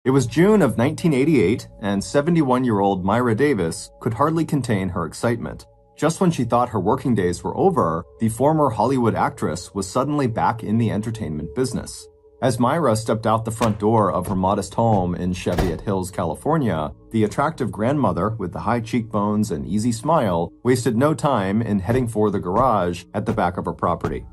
It was June of 1988, and 71-year-old Myra Davis could hardly contain her excitement. Just when she thought her working days were over, the former Hollywood actress was suddenly back in the entertainment business. As Myra stepped out the front door of her modest home in Cheviot Hills, California, the attractive grandmother with the high cheekbones and easy smile wasted no time in heading for the garage at the back of her property.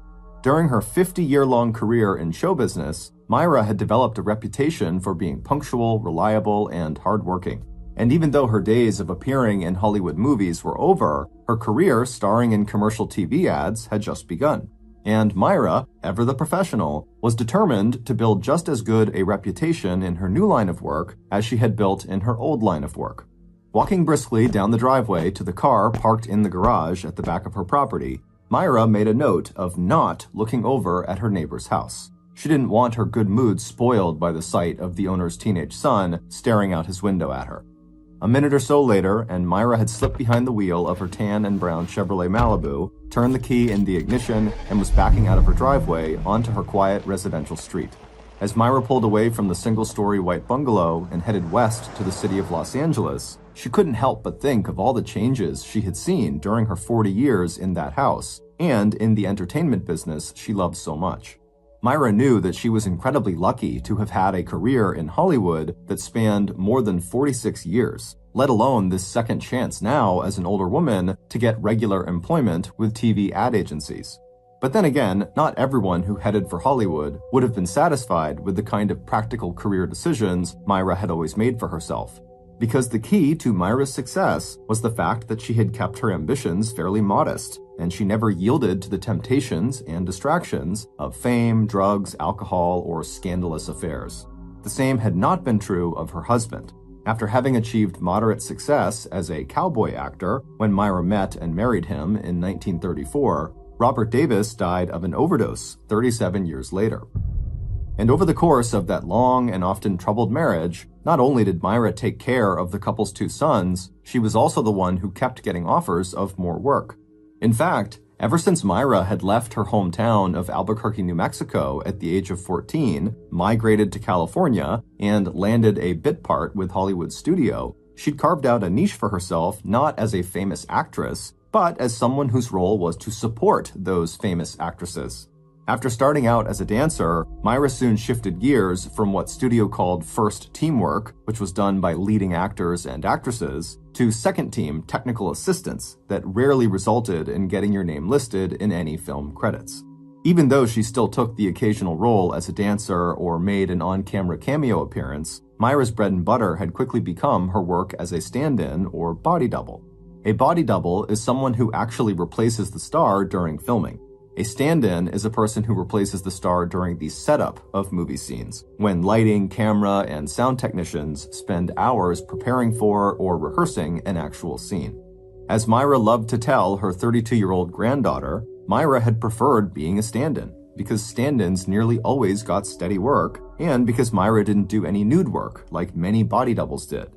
During her 50-year-long career in show business, Myra had developed a reputation for being punctual, reliable, and hardworking. And even though her days of appearing in Hollywood movies were over, her career starring in commercial TV ads had just begun. And Myra, ever the professional, was determined to build just as good a reputation in her new line of work as she had built in her old line of work. Walking briskly down the driveway to the car parked in the garage at the back of her property, Myra made a note of not looking over at her neighbor's house. She didn't want her good mood spoiled by the sight of the owner's teenage son staring out his window at her. A minute or so later, and Myra had slipped behind the wheel of her tan and brown Chevrolet Malibu, turned the key in the ignition, and was backing out of her driveway onto her quiet residential street. As Myra pulled away from the single-story white bungalow and headed west to the city of Los Angeles, she couldn't help but think of all the changes she had seen during her 40 years in that house and in the entertainment business she loved so much. Myra knew that she was incredibly lucky to have had a career in Hollywood that spanned more than 46 years, let alone this second chance now as an older woman to get regular employment with TV ad agencies. But then again, not everyone who headed for Hollywood would have been satisfied with the kind of practical career decisions Myra had always made for herself. Because the key to Myra's success was the fact that she had kept her ambitions fairly modest, and she never yielded to the temptations and distractions of fame, drugs, alcohol, or scandalous affairs. The same had not been true of her husband. After having achieved moderate success as a cowboy actor when Myra met and married him in 1934, Robert Davis died of an overdose 37 years later. And over the course of that long and often troubled marriage, not only did Myra take care of the couple's two sons, she was also the one who kept getting offers of more work. In fact, ever since Myra had left her hometown of Albuquerque, New Mexico at the age of 14, migrated to California, and landed a bit part with Hollywood Studio, she'd carved out a niche for herself not as a famous actress, but as someone whose role was to support those famous actresses. After starting out as a dancer, Myra soon shifted gears from what studio called first teamwork, which was done by leading actors and actresses, to second team technical assistance that rarely resulted in getting your name listed in any film credits. Even though she still took the occasional role as a dancer or made an on-camera cameo appearance, Myra's bread and butter had quickly become her work as a stand-in or body double. A body double is someone who actually replaces the star during filming. A stand-in is a person who replaces the star during the setup of movie scenes, when lighting, camera, and sound technicians spend hours preparing for or rehearsing an actual scene. As Myra loved to tell her 32-year-old granddaughter, Myra had preferred being a stand-in because stand-ins nearly always got steady work, and because Myra didn't do any nude work like many body doubles did.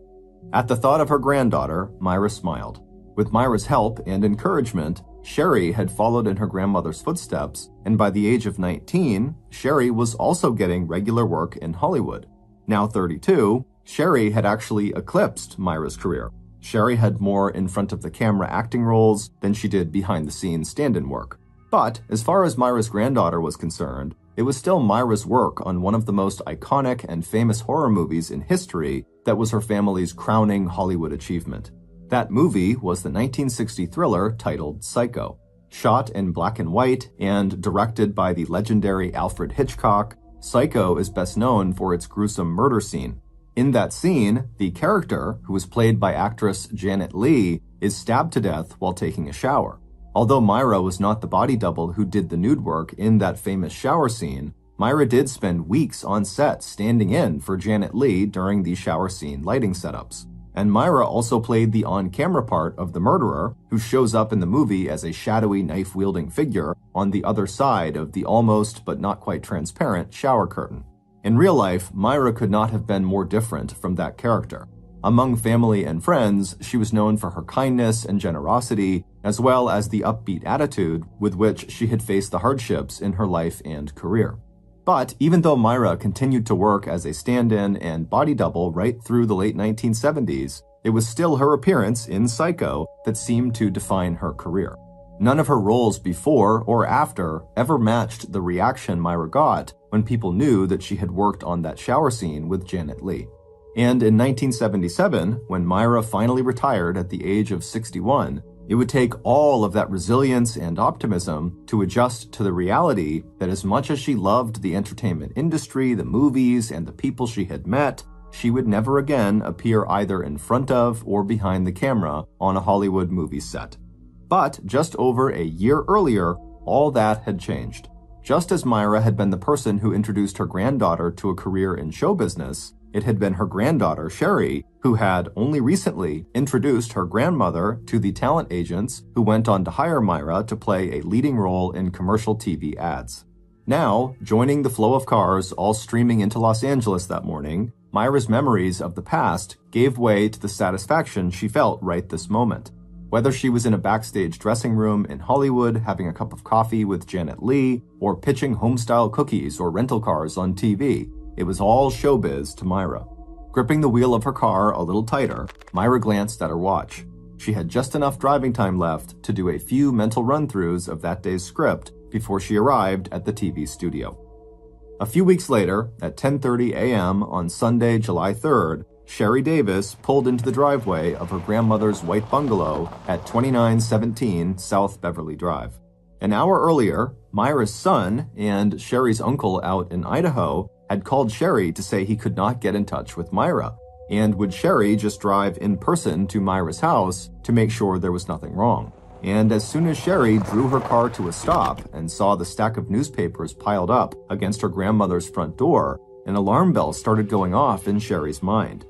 At the thought of her granddaughter, Myra smiled. With Myra's help and encouragement, Sherry had followed in her grandmother's footsteps, and by the age of 19, Sherry was also getting regular work in Hollywood. Now 32, Sherry had actually eclipsed Myra's career. Sherry had more in front of the camera acting roles than she did behind the scenes stand-in work. But as far as Myra's granddaughter was concerned, it was still Myra's work on one of the most iconic and famous horror movies in history that was her family's crowning Hollywood achievement. That movie was the 1960 thriller titled Psycho. Shot in black and white and directed by the legendary Alfred Hitchcock, Psycho is best known for its gruesome murder scene. In that scene, the character, who was played by actress Janet Leigh, is stabbed to death while taking a shower. Although Myra was not the body double who did the nude work in that famous shower scene, Myra did spend weeks on set standing in for Janet Leigh during the shower scene lighting setups. And Myra also played the on-camera part of the murderer, who shows up in the movie as a shadowy knife-wielding figure on the other side of the almost but not quite transparent shower curtain. In real life, Myra could not have been more different from that character. Among family and friends, she was known for her kindness and generosity, as well as the upbeat attitude with which she had faced the hardships in her life and career. But even though Myra continued to work as a stand-in and body double right through the late 1970s, it was still her appearance in Psycho that seemed to define her career. None of her roles before or after ever matched the reaction Myra got when people knew that she had worked on that shower scene with Janet Leigh. And in 1977, when Myra finally retired at the age of 61, it would take all of that resilience and optimism to adjust to the reality that as much as she loved the entertainment industry, the movies, and the people she had met, she would never again appear either in front of or behind the camera on a Hollywood movie set. But just over a year earlier, all that had changed. Just as Myra had been the person who introduced her granddaughter to a career in show business, it had been her granddaughter, Sherry, who had only recently introduced her grandmother to the talent agents who went on to hire Myra to play a leading role in commercial TV ads. Now, joining the flow of cars all streaming into Los Angeles that morning, Myra's memories of the past gave way to the satisfaction she felt right this moment. Whether she was in a backstage dressing room in Hollywood having a cup of coffee with Janet Leigh, or pitching homestyle cookies or rental cars on TV, it was all showbiz to Myra. Gripping the wheel of her car a little tighter, Myra glanced at her watch. She had just enough driving time left to do a few mental run-throughs of that day's script before she arrived at the TV studio. A few weeks later, at 10:30 a.m. on Sunday, July 3rd, Sherry Davis pulled into the driveway of her grandmother's white bungalow at 2917 South Beverly Drive. An hour earlier, Myra's son and Sherry's uncle out in Idaho had called Sherry to say he could not get in touch with Myra, and would Sherry just drive in person to Myra's house to make sure there was nothing wrong. And as soon as Sherry drew her car to a stop and saw the stack of newspapers piled up against her grandmother's front door, an alarm bell started going off in Sherry's mind.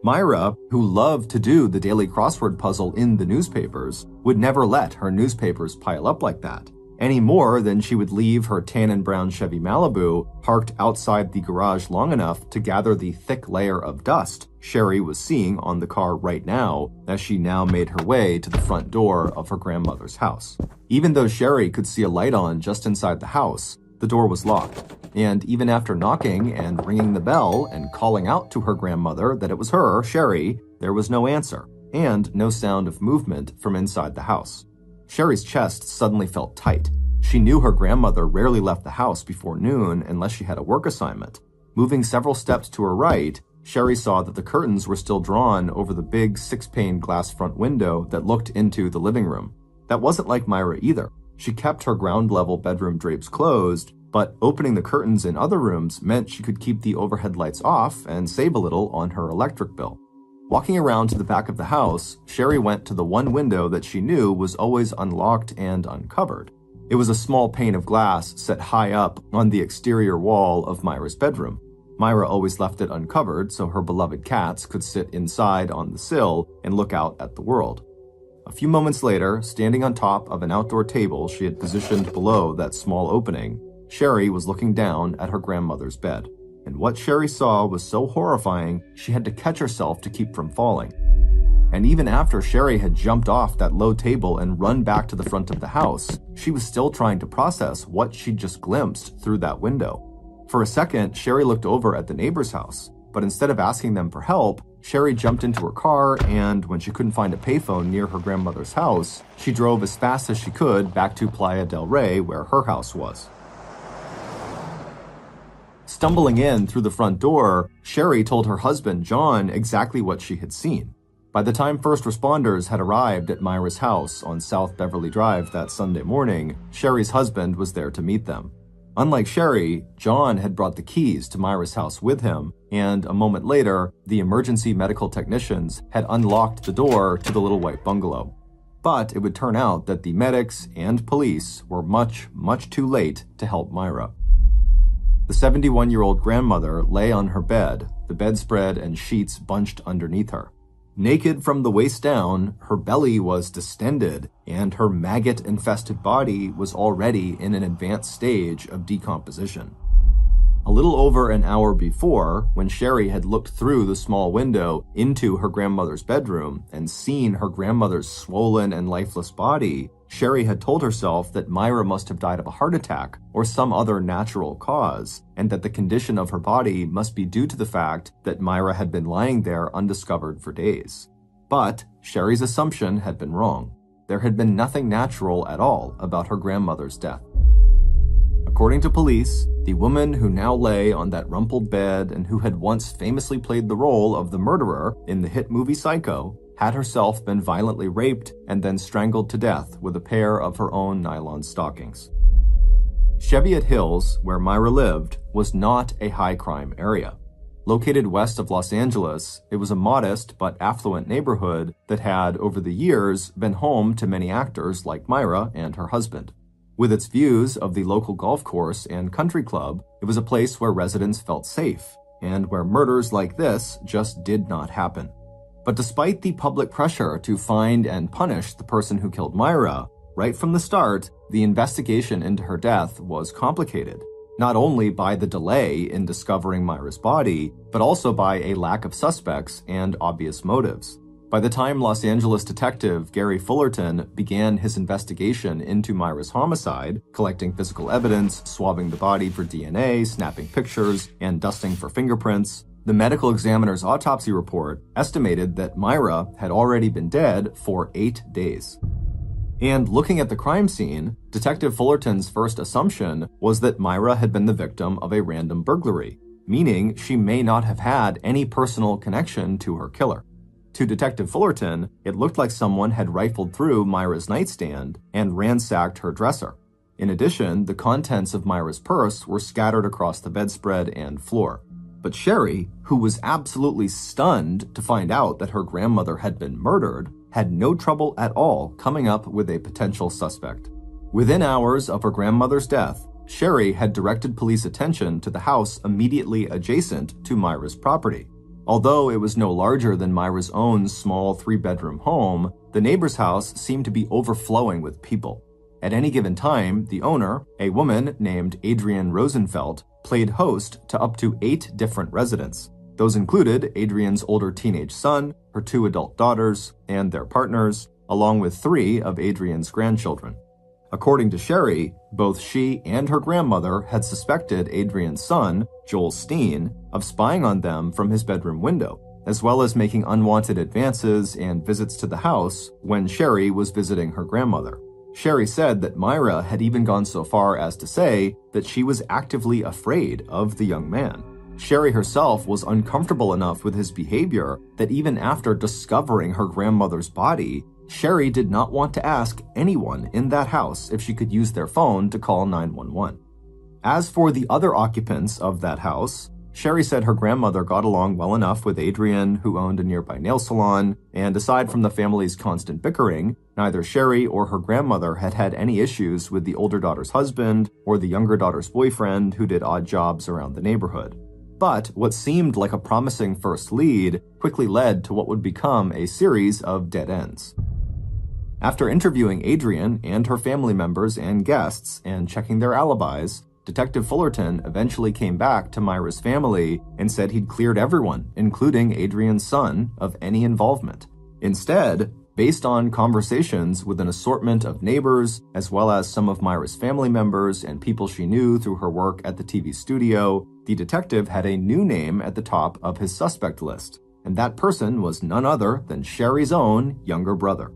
Myra, who loved to do the daily crossword puzzle in the newspapers, would never let her newspapers pile up like that, any more than she would leave her tan and brown Chevy Malibu parked outside the garage long enough to gather the thick layer of dust Sherry was seeing on the car right now as she now made her way to the front door of her grandmother's house. Even though Sherry could see a light on just inside the house, the door was locked, and even after knocking and ringing the bell and calling out to her grandmother that it was her, Sherry, there was no answer, and no sound of movement from inside the house. Sherry's chest suddenly felt tight. She knew her grandmother rarely left the house before noon unless she had a work assignment. Moving several steps to her right, Sherry saw that the curtains were still drawn over the big 6-pane glass front window that looked into the living room. That wasn't like Myra either. She kept her ground-level bedroom drapes closed, but opening the curtains in other rooms meant she could keep the overhead lights off and save a little on her electric bill. Walking around to the back of the house, Sherry went to the one window that she knew was always unlocked and uncovered. It was a small pane of glass set high up on the exterior wall of Myra's bedroom. Myra always left it uncovered so her beloved cats could sit inside on the sill and look out at the world. A few moments later, standing on top of an outdoor table she had positioned below that small opening, Sherry was looking down at her grandmother's bed. And what Sherry saw was so horrifying, she had to catch herself to keep from falling. And even after Sherry had jumped off that low table and run back to the front of the house, she was still trying to process what she'd just glimpsed through that window. For a second, Sherry looked over at the neighbor's house, but instead of asking them for help, Sherry jumped into her car, and when she couldn't find a payphone near her grandmother's house, she drove as fast as she could back to Playa del Rey, where her house was. Stumbling in through the front door, Sherry told her husband, John, exactly what she had seen. By the time first responders had arrived at Myra's house on South Beverly Drive that Sunday morning, Sherry's husband was there to meet them. Unlike Sherry, John had brought the keys to Myra's house with him, and a moment later, the emergency medical technicians had unlocked the door to the little white bungalow. But it would turn out that the medics and police were much, much too late to help Myra. The 71-year-old grandmother lay on her bed, the bedspread and sheets bunched underneath her. Naked from the waist down, her belly was distended, and her maggot-infested body was already in an advanced stage of decomposition. A little over an hour before, when Sherry had looked through the small window into her grandmother's bedroom and seen her grandmother's swollen and lifeless body, Sherry had told herself that Myra must have died of a heart attack or some other natural cause, and that the condition of her body must be due to the fact that Myra had been lying there undiscovered for days. But Sherry's assumption had been wrong. There had been nothing natural at all about her grandmother's death. According to police, the woman who now lay on that rumpled bed and who had once famously played the role of the murderer in the hit movie Psycho had herself been violently raped and then strangled to death with a pair of her own nylon stockings. Cheviot Hills, where Myra lived, was not a high-crime area. Located west of Los Angeles, it was a modest but affluent neighborhood that had, over the years, been home to many actors like Myra and her husband. With its views of the local golf course and country club, it was a place where residents felt safe, and where murders like this just did not happen. But despite the public pressure to find and punish the person who killed Myra, right from the start, the investigation into her death was complicated, not only by the delay in discovering Myra's body, but also by a lack of suspects and obvious motives. By the time Los Angeles detective Gary Fullerton began his investigation into Myra's homicide, collecting physical evidence, swabbing the body for DNA, snapping pictures, and dusting for fingerprints, the medical examiner's autopsy report estimated that Myra had already been dead for 8 days. And looking at the crime scene, Detective Fullerton's first assumption was that Myra had been the victim of a random burglary, meaning she may not have had any personal connection to her killer. To Detective Fullerton, it looked like someone had rifled through Myra's nightstand and ransacked her dresser. In addition, the contents of Myra's purse were scattered across the bedspread and floor. But Sherry, who was absolutely stunned to find out that her grandmother had been murdered, had no trouble at all coming up with a potential suspect. Within hours of her grandmother's death, Sherry had directed police attention to the house immediately adjacent to Myra's property. Although it was no larger than Myra's own small 3-bedroom home, the neighbor's house seemed to be overflowing with people. At any given time, the owner, a woman named Adrienne Rosenfeld, played host to up to 8 different residents. Those included Adrienne's older teenage son, her 2 adult daughters, and their partners, along with 3 of Adrienne's grandchildren. According to Sherry, both she and her grandmother had suspected Adrienne's son, Joel Steen, of spying on them from his bedroom window, as well as making unwanted advances and visits to the house when Sherry was visiting her grandmother. Sherry said that Myra had even gone so far as to say that she was actively afraid of the young man. Sherry herself was uncomfortable enough with his behavior that even after discovering her grandmother's body, Sherry did not want to ask anyone in that house if she could use their phone to call 911. As for the other occupants of that house, Sherry said her grandmother got along well enough with Adrienne, who owned a nearby nail salon, and aside from the family's constant bickering, neither Sherry or her grandmother had had any issues with the older daughter's husband or the younger daughter's boyfriend who did odd jobs around the neighborhood. But what seemed like a promising first lead quickly led to what would become a series of dead ends. After interviewing Adrienne and her family members and guests and checking their alibis, Detective Fullerton eventually came back to Myra's family and said he'd cleared everyone, including Adrienne's son, of any involvement. Instead, based on conversations with an assortment of neighbors, as well as some of Myra's family members and people she knew through her work at the TV studio, the detective had a new name at the top of his suspect list, and that person was none other than Sherry's own younger brother.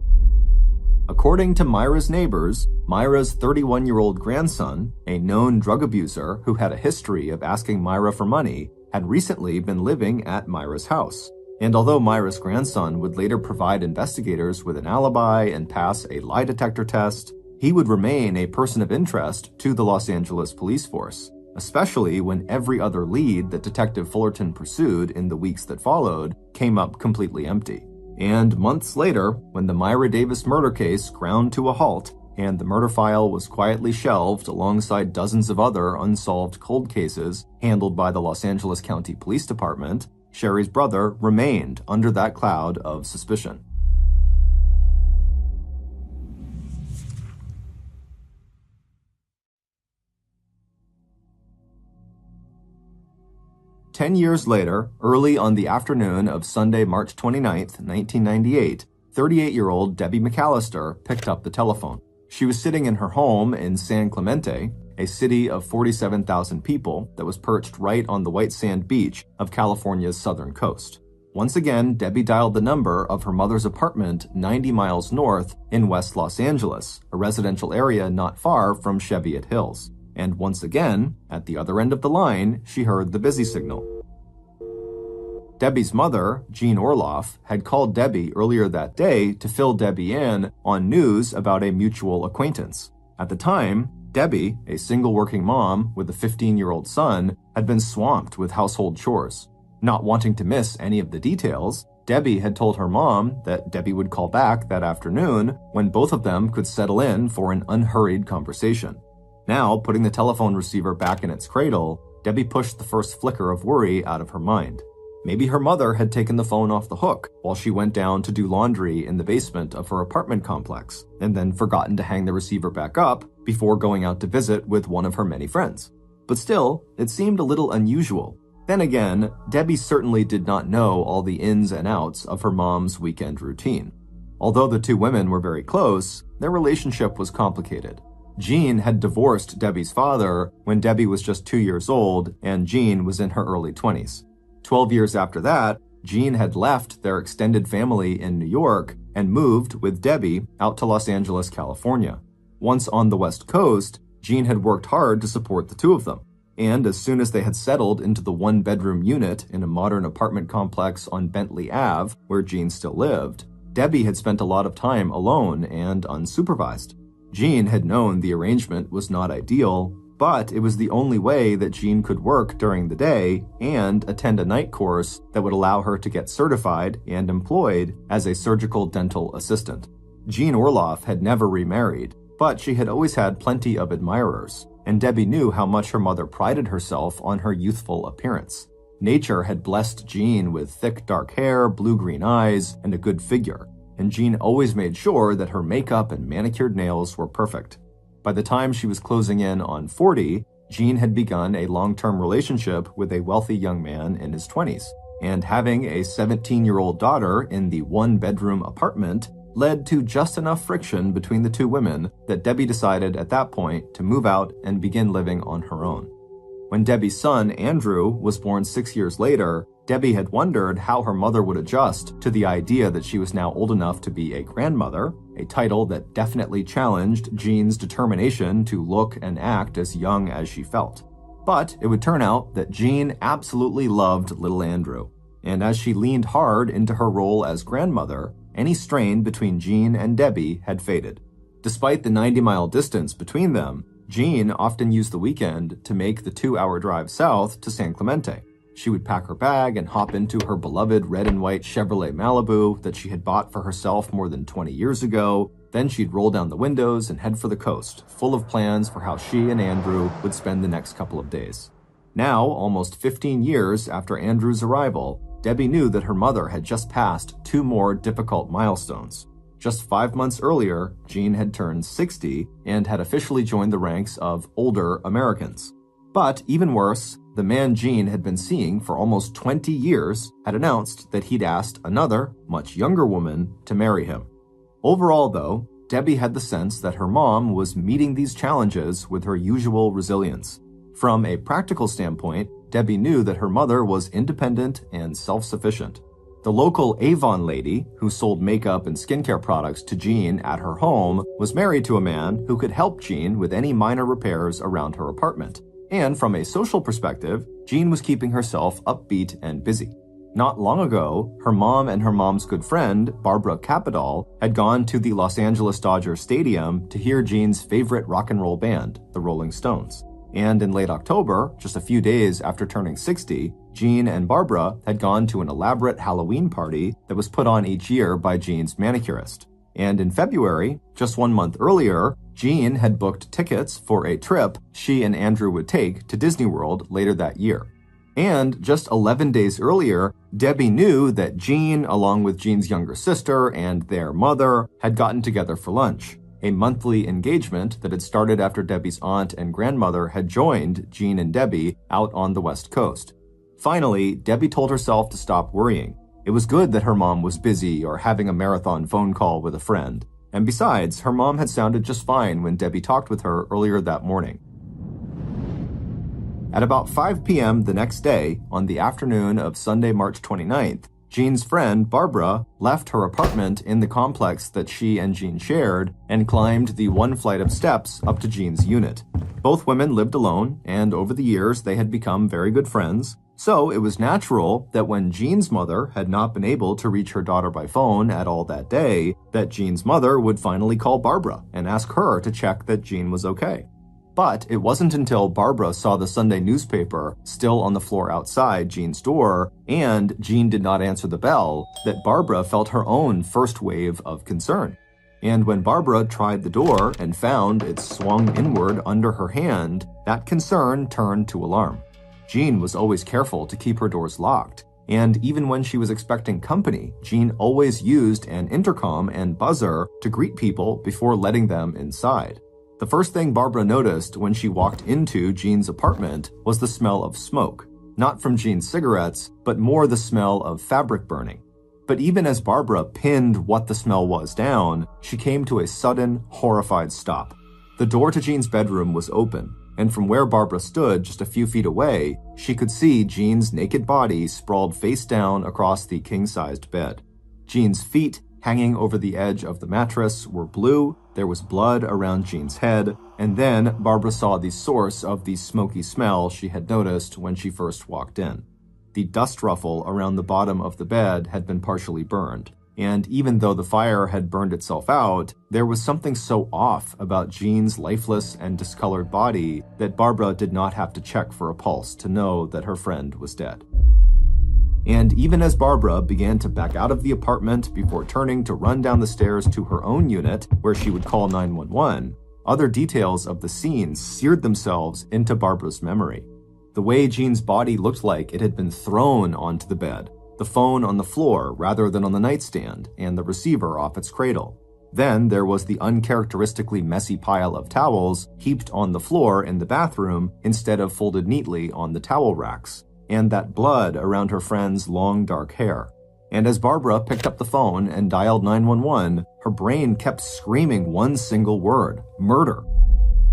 According to Myra's neighbors, Myra's 31-year-old grandson, a known drug abuser who had a history of asking Myra for money, had recently been living at Myra's house. And although Myra's grandson would later provide investigators with an alibi and pass a lie detector test, he would remain a person of interest to the Los Angeles police force, especially when every other lead that Detective Fullerton pursued in the weeks that followed came up completely empty. And months later, when the Myra Davis murder case ground to a halt and the murder file was quietly shelved alongside dozens of other unsolved cold cases handled by the Los Angeles County Police Department, Sherry's brother remained under that cloud of suspicion. Ten years later, early on the afternoon of Sunday, March 29, 1998, 38-year-old Debbie McAllister picked up the telephone. She was sitting in her home in San Clemente, a city of 47,000 people that was perched right on the white sand beach of California's southern coast. Once again, Debbie dialed the number of her mother's apartment 90 miles north in West Los Angeles, a residential area not far from Cheviot Hills. And once again, at the other end of the line, she heard the busy signal. Debbie's mother, Jean Orloff, had called Debbie earlier that day to fill Debbie in on news about a mutual acquaintance. At the time, Debbie, a single working mom with a 15-year-old son, had been swamped with household chores. Not wanting to miss any of the details, Debbie had told her mom that Debbie would call back that afternoon when both of them could settle in for an unhurried conversation. Now, putting the telephone receiver back in its cradle, Debbie pushed the first flicker of worry out of her mind. Maybe her mother had taken the phone off the hook while she went down to do laundry in the basement of her apartment complex, and then forgotten to hang the receiver back up before going out to visit with one of her many friends. But still, it seemed a little unusual. Then again, Debbie certainly did not know all the ins and outs of her mom's weekend routine. Although the two women were very close, their relationship was complicated. Jean had divorced Debbie's father when Debbie was just 2 years old and Jean was in her early 20s. 12 years after that, Jean had left their extended family in New York and moved with Debbie out to Los Angeles, California. Once on the West Coast, Jean had worked hard to support the two of them. And as soon as they had settled into the one-bedroom unit in a modern apartment complex on Bentley Ave, where Jean still lived, Debbie had spent a lot of time alone and unsupervised. Jean had known the arrangement was not ideal, but it was the only way that Jean could work during the day and attend a night course that would allow her to get certified and employed as a surgical dental assistant. Jean Orloff had never remarried, but she had always had plenty of admirers, and Debbie knew how much her mother prided herself on her youthful appearance. Nature had blessed Jean with thick dark hair, blue-green eyes, and a good figure, and Jean always made sure that her makeup and manicured nails were perfect. By the time she was closing in on 40, Jean had begun a long-term relationship with a wealthy young man in his 20s, and having a 17-year-old daughter in the one-bedroom apartment led to just enough friction between the two women that Debbie decided at that point to move out and begin living on her own. When Debbie's son, Andrew, was born 6 years later, Debbie had wondered how her mother would adjust to the idea that she was now old enough to be a grandmother, a title that definitely challenged Jean's determination to look and act as young as she felt. But it would turn out that Jean absolutely loved little Andrew, and as she leaned hard into her role as grandmother, any strain between Jean and Debbie had faded. Despite the 90-mile distance between them, Jean often used the weekend to make the 2-hour drive south to San Clemente. She would pack her bag and hop into her beloved red and white Chevrolet Malibu that she had bought for herself more than 20 years ago. Then she'd roll down the windows and head for the coast, full of plans for how she and Andrew would spend the next couple of days. Now, almost 15 years after Andrew's arrival, Debbie knew that her mother had just passed 2 more difficult milestones. Just 5 months earlier, Jean had turned 60 and had officially joined the ranks of older Americans. But even worse, the man Jean had been seeing for almost 20 years had announced that he'd asked another, much younger woman to marry him. Overall, though, Debbie had the sense that her mom was meeting these challenges with her usual resilience. From a practical standpoint, Debbie knew that her mother was independent and self-sufficient. The local Avon lady, who sold makeup and skincare products to Jean at her home, was married to a man who could help Jean with any minor repairs around her apartment. And from a social perspective, Jean was keeping herself upbeat and busy. Not long ago, her mom and her mom's good friend, Barbara Capadal, had gone to the Los Angeles Dodgers Stadium to hear Jean's favorite rock and roll band, the Rolling Stones. And in late October, just a few days after turning 60, Jean and Barbara had gone to an elaborate Halloween party that was put on each year by Jean's manicurist. And in February, just 1 month earlier, Jean had booked tickets for a trip she and Andrew would take to Disney World later that year. And just 11 days earlier, Debbie knew that Jean, along with Jean's younger sister and their mother, had gotten together for lunch, a monthly engagement that had started after Debbie's aunt and grandmother had joined Jean and Debbie out on the West Coast. Finally, Debbie told herself to stop worrying. It was good that her mom was busy or having a marathon phone call with a friend. And besides, her mom had sounded just fine when Debbie talked with her earlier that morning. At about 5 p.m. the next day, on the afternoon of Sunday, March 29th, Jean's friend, Barbara, left her apartment in the complex that she and Jean shared and climbed the one flight of steps up to Jean's unit. Both women lived alone, and over the years they had become very good friends, so it was natural that when Jean's mother had not been able to reach her daughter by phone at all that day, that Jean's mother would finally call Barbara and ask her to check that Jean was okay. But it wasn't until Barbara saw the Sunday newspaper still on the floor outside Jean's door, and Jean did not answer the bell, that Barbara felt her own first wave of concern. And when Barbara tried the door and found it swung inward under her hand, that concern turned to alarm. Jean was always careful to keep her doors locked, and even when she was expecting company, Jean always used an intercom and buzzer to greet people before letting them inside. The first thing Barbara noticed when she walked into Jean's apartment was the smell of smoke, not from Jean's cigarettes, but more the smell of fabric burning. But even as Barbara pinned what the smell was down, she came to a sudden, horrified stop. The door to Jean's bedroom was open, and from where Barbara stood just a few feet away, she could see Jean's naked body sprawled face down across the king-sized bed. Jean's feet, hanging over the edge of the mattress, were blue, there was blood around Jean's head, and then Barbara saw the source of the smoky smell she had noticed when she first walked in. The dust ruffle around the bottom of the bed had been partially burned, and even though the fire had burned itself out, there was something so off about Jean's lifeless and discolored body that Barbara did not have to check for a pulse to know that her friend was dead. And even as Barbara began to back out of the apartment before turning to run down the stairs to her own unit, where she would call 911, other details of the scene seared themselves into Barbara's memory. The way Jean's body looked like it had been thrown onto the bed, the phone on the floor rather than on the nightstand, and the receiver off its cradle. Then there was the uncharacteristically messy pile of towels heaped on the floor in the bathroom instead of folded neatly on the towel racks, and that blood around her friend's long dark hair. And as Barbara picked up the phone and dialed 911, her brain kept screaming one single word: murder.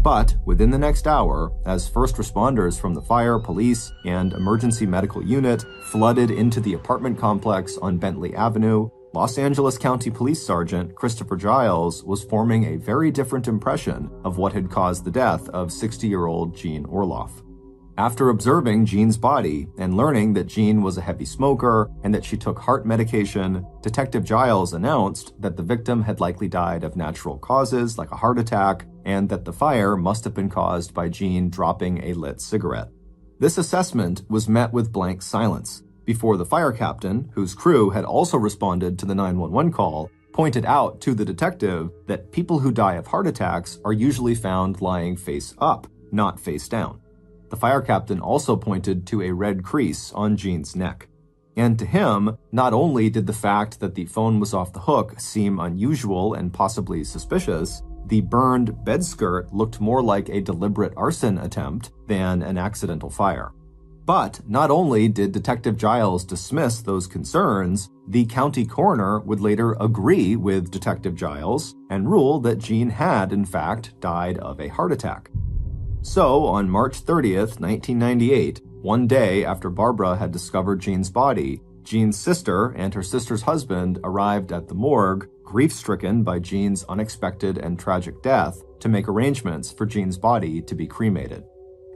But within the next hour, as first responders from the fire, police, and emergency medical unit flooded into the apartment complex on Bentley Avenue, Los Angeles County Police Sergeant Christopher Giles was forming a very different impression of what had caused the death of 60-year-old Jean Orloff. After observing Jean's body and learning that Jean was a heavy smoker and that she took heart medication, Detective Giles announced that the victim had likely died of natural causes like a heart attack, and that the fire must have been caused by Jean dropping a lit cigarette. This assessment was met with blank silence before the fire captain, whose crew had also responded to the 911 call, pointed out to the detective that people who die of heart attacks are usually found lying face up, not face down. The fire captain also pointed to a red crease on Jean's neck. And to him, not only did the fact that the phone was off the hook seem unusual and possibly suspicious, the burned bed skirt looked more like a deliberate arson attempt than an accidental fire. But not only did Detective Giles dismiss those concerns, the county coroner would later agree with Detective Giles and rule that Jean had, in fact, died of a heart attack. So, on March 30th, 1998, one day after Barbara had discovered Jean's body, Jean's sister and her sister's husband arrived at the morgue, grief-stricken by Jean's unexpected and tragic death, to make arrangements for Jean's body to be cremated.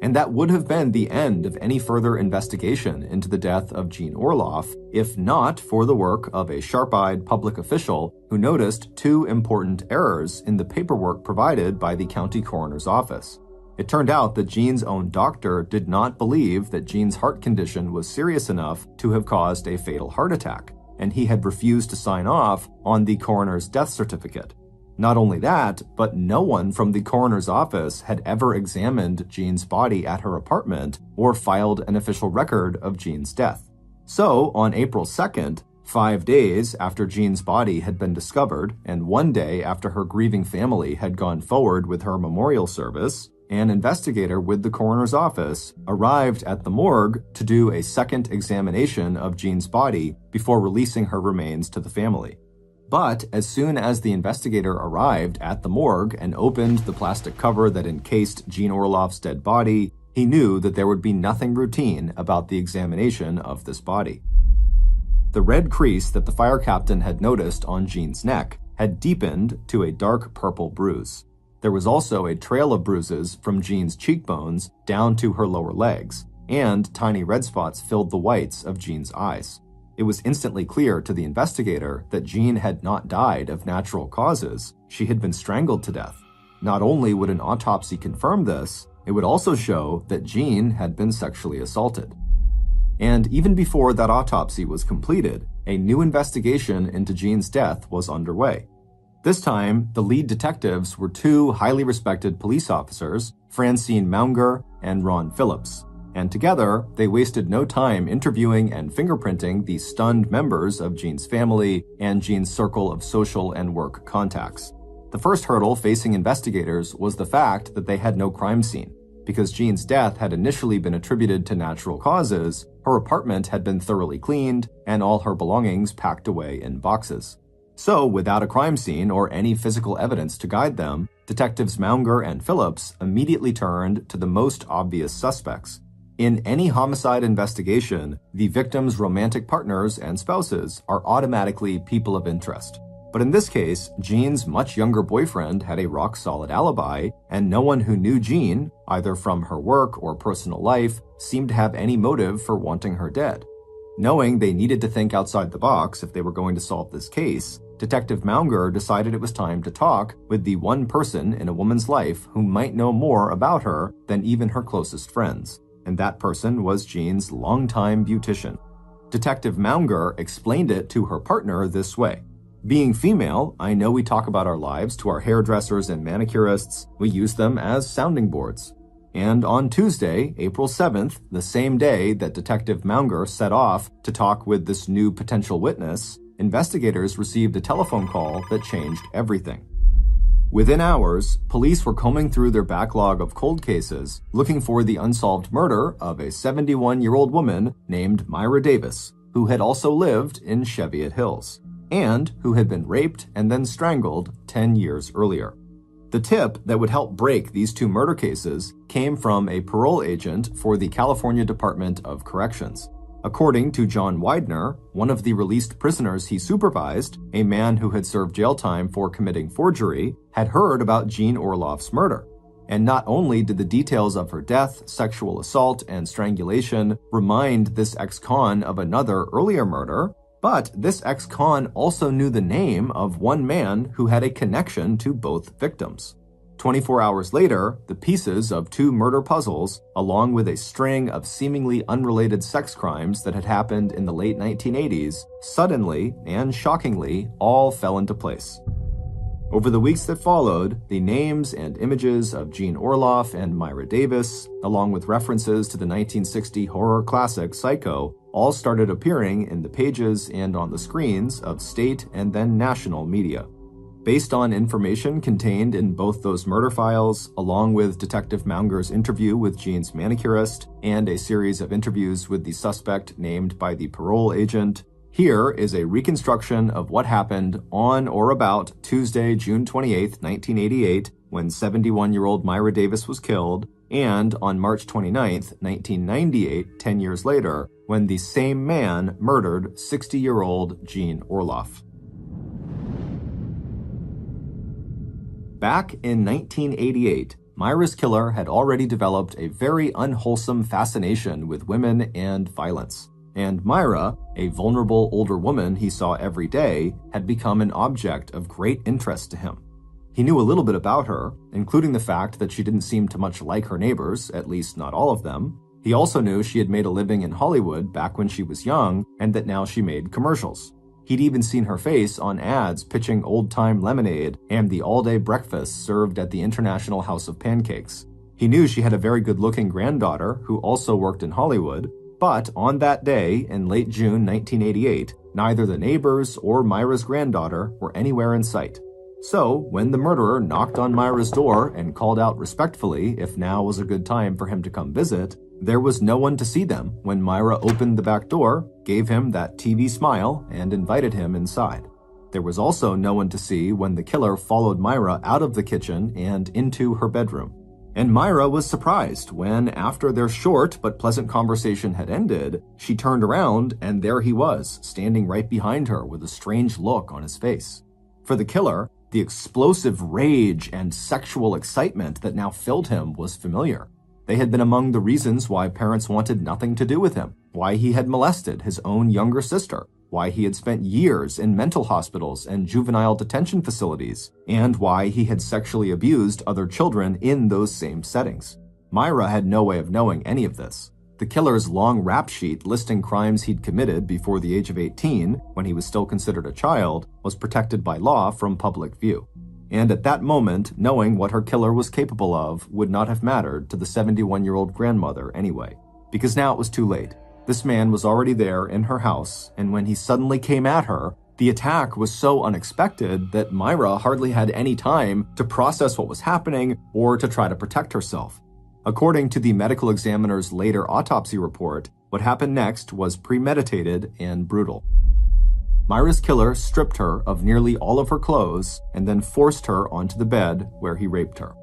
And that would have been the end of any further investigation into the death of Jean Orloff, if not for the work of a sharp-eyed public official who noticed two important errors in the paperwork provided by the county coroner's office. It turned out that Jean's own doctor did not believe that Jean's heart condition was serious enough to have caused a fatal heart attack, and he had refused to sign off on the coroner's death certificate. Not only that, but no one from the coroner's office had ever examined Jean's body at her apartment or filed an official record of Jean's death. So, on April 2nd, 5 days after Jean's body had been discovered, and 1 day after her grieving family had gone forward with her memorial service, an investigator with the coroner's office arrived at the morgue to do a second examination of Jean's body before releasing her remains to the family. But as soon as the investigator arrived at the morgue and opened the plastic cover that encased Jean Orloff's dead body, he knew that there would be nothing routine about the examination of this body. The red crease that the fire captain had noticed on Jean's neck had deepened to a dark purple bruise. There was also a trail of bruises from Jean's cheekbones down to her lower legs, and tiny red spots filled the whites of Jean's eyes. It was instantly clear to the investigator that Jean had not died of natural causes. She had been strangled to death. Not only would an autopsy confirm this, it would also show that Jean had been sexually assaulted. And even before that autopsy was completed, a new investigation into Jean's death was underway. This time, the lead detectives were two highly respected police officers, Francine Maunger and Ron Phillips. And together, they wasted no time interviewing and fingerprinting the stunned members of Jean's family and Jean's circle of social and work contacts. The first hurdle facing investigators was the fact that they had no crime scene. Because Jean's death had initially been attributed to natural causes, her apartment had been thoroughly cleaned and all her belongings packed away in boxes. So, without a crime scene or any physical evidence to guide them, Detectives Maunger and Phillips immediately turned to the most obvious suspects. In any homicide investigation, the victim's romantic partners and spouses are automatically people of interest. But in this case, Jean's much younger boyfriend had a rock-solid alibi, and no one who knew Jean, either from her work or personal life, seemed to have any motive for wanting her dead. Knowing they needed to think outside the box if they were going to solve this case, Detective Maunger decided it was time to talk with the one person in a woman's life who might know more about her than even her closest friends. And that person was Jean's longtime beautician. Detective Maunger explained it to her partner this way. Being female, I know we talk about our lives to our hairdressers and manicurists. We use them as sounding boards. And on Tuesday, April 7th, the same day that Detective Maunger set off to talk with this new potential witness, investigators received a telephone call that changed everything. Within hours, police were combing through their backlog of cold cases, looking for the unsolved murder of a 71-year-old woman named Myra Davis, who had also lived in Cheviot Hills, and who had been raped and then strangled 10 years earlier. The tip that would help break these two murder cases came from a parole agent for the California Department of Corrections. According to John Widener, one of the released prisoners he supervised, a man who had served jail time for committing forgery, had heard about Jean Orloff's murder. And not only did the details of her death, sexual assault, and strangulation remind this ex-con of another earlier murder, but this ex-con also knew the name of one man who had a connection to both victims. 24 hours later, the pieces of two murder puzzles, along with a string of seemingly unrelated sex crimes that had happened in the late 1980s, suddenly and shockingly all fell into place. Over the weeks that followed, the names and images of Jean Orloff and Myra Davis, along with references to the 1960 horror classic Psycho, all started appearing in the pages and on the screens of state and then national media. Based on information contained in both those murder files, along with Detective Maunger's interview with Jean's manicurist and a series of interviews with the suspect named by the parole agent, here is a reconstruction of what happened on or about Tuesday, June 28, 1988, when 71-year-old Myra Davis was killed, and on March 29, 1998, 10 years later, when the same man murdered 60-year-old Jean Orloff. Back in 1988, Myra's killer had already developed a very unwholesome fascination with women and violence. And Myra, a vulnerable older woman he saw every day, had become an object of great interest to him. He knew a little bit about her, including the fact that she didn't seem to much like her neighbors, at least not all of them. He also knew she had made a living in Hollywood back when she was young, and that now she made commercials. He'd even seen her face on ads pitching old-time lemonade and the all-day breakfast served at the International House of Pancakes. He knew she had a very good-looking granddaughter who also worked in Hollywood, but on that day in late June 1988, neither the neighbors or Myra's granddaughter were anywhere in sight. So, when the murderer knocked on Myra's door and called out respectfully if now was a good time for him to come visit, there was no one to see them when Myra opened the back door, gave him that TV smile, and invited him inside. There was also no one to see when the killer followed Myra out of the kitchen and into her bedroom. And Myra was surprised when, after their short but pleasant conversation had ended, she turned around and there he was, standing right behind her with a strange look on his face. For the killer, the explosive rage and sexual excitement that now filled him was familiar. They had been among the reasons why parents wanted nothing to do with him, why he had molested his own younger sister, why he had spent years in mental hospitals and juvenile detention facilities, and why he had sexually abused other children in those same settings. Myra had no way of knowing any of this. The killer's long rap sheet listing crimes he'd committed before the age of 18, when he was still considered a child, was protected by law from public view. And at that moment, knowing what her killer was capable of would not have mattered to the 71-year-old grandmother anyway, because now it was too late. This man was already there in her house, and when he suddenly came at her, the attack was so unexpected that Myra hardly had any time to process what was happening or to try to protect herself. According to the medical examiner's later autopsy report, what happened next was premeditated and brutal. Myra's killer stripped her of nearly all of her clothes and then forced her onto the bed where he raped her.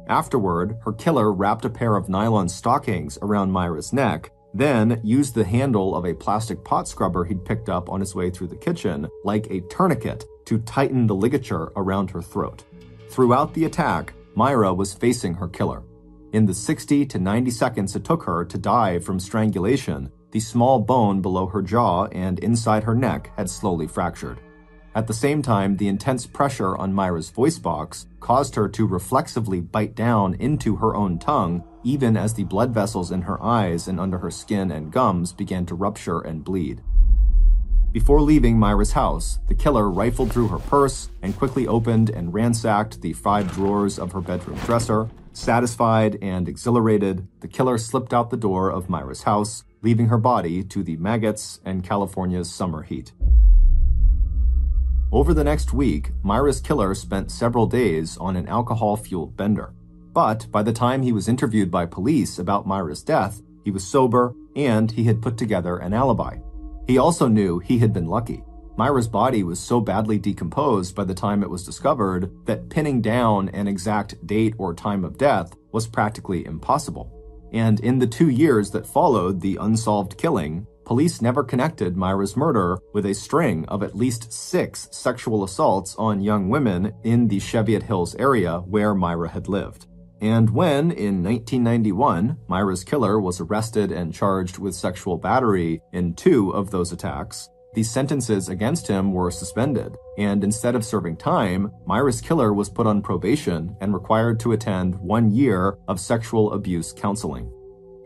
Afterward, her killer wrapped a pair of nylon stockings around Myra's neck, then used the handle of a plastic pot scrubber he'd picked up on his way through the kitchen like a tourniquet to tighten the ligature around her throat. Throughout the attack, Myra was facing her killer. In the 60 to 90 seconds it took her to die from strangulation, the small bone below her jaw and inside her neck had slowly fractured. At the same time, the intense pressure on Myra's voice box caused her to reflexively bite down into her own tongue, even as the blood vessels in her eyes and under her skin and gums began to rupture and bleed. Before leaving Myra's house, the killer rifled through her purse and quickly opened and ransacked the 5 drawers of her bedroom dresser. Satisfied and exhilarated, the killer slipped out the door of Myra's house, leaving her body to the maggots and California's summer heat. Over the next week, Myra's killer spent several days on an alcohol-fueled bender. But by the time he was interviewed by police about Myra's death, he was sober and he had put together an alibi. He also knew he had been lucky. Myra's body was so badly decomposed by the time it was discovered that pinning down an exact date or time of death was practically impossible. And in the 2 years that followed the unsolved killing, police never connected Myra's murder with a string of at least 6 sexual assaults on young women in the Cheviot Hills area where Myra had lived. And when, in 1991, Myra's killer was arrested and charged with sexual battery in 2 of those attacks, the sentences against him were suspended, and instead of serving time, Myra's killer was put on probation and required to attend 1 year of sexual abuse counseling.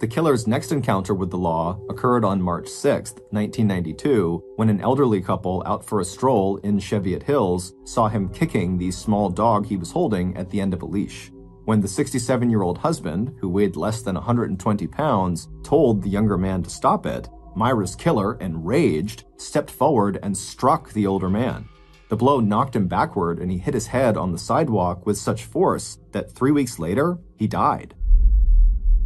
The killer's next encounter with the law occurred on March 6, 1992, when an elderly couple out for a stroll in Cheviot Hills saw him kicking the small dog he was holding at the end of a leash. When the 67-year-old husband, who weighed less than 120 pounds, told the younger man to stop it, Myra's killer, enraged, stepped forward and struck the older man. The blow knocked him backward and he hit his head on the sidewalk with such force that 3 weeks later, he died.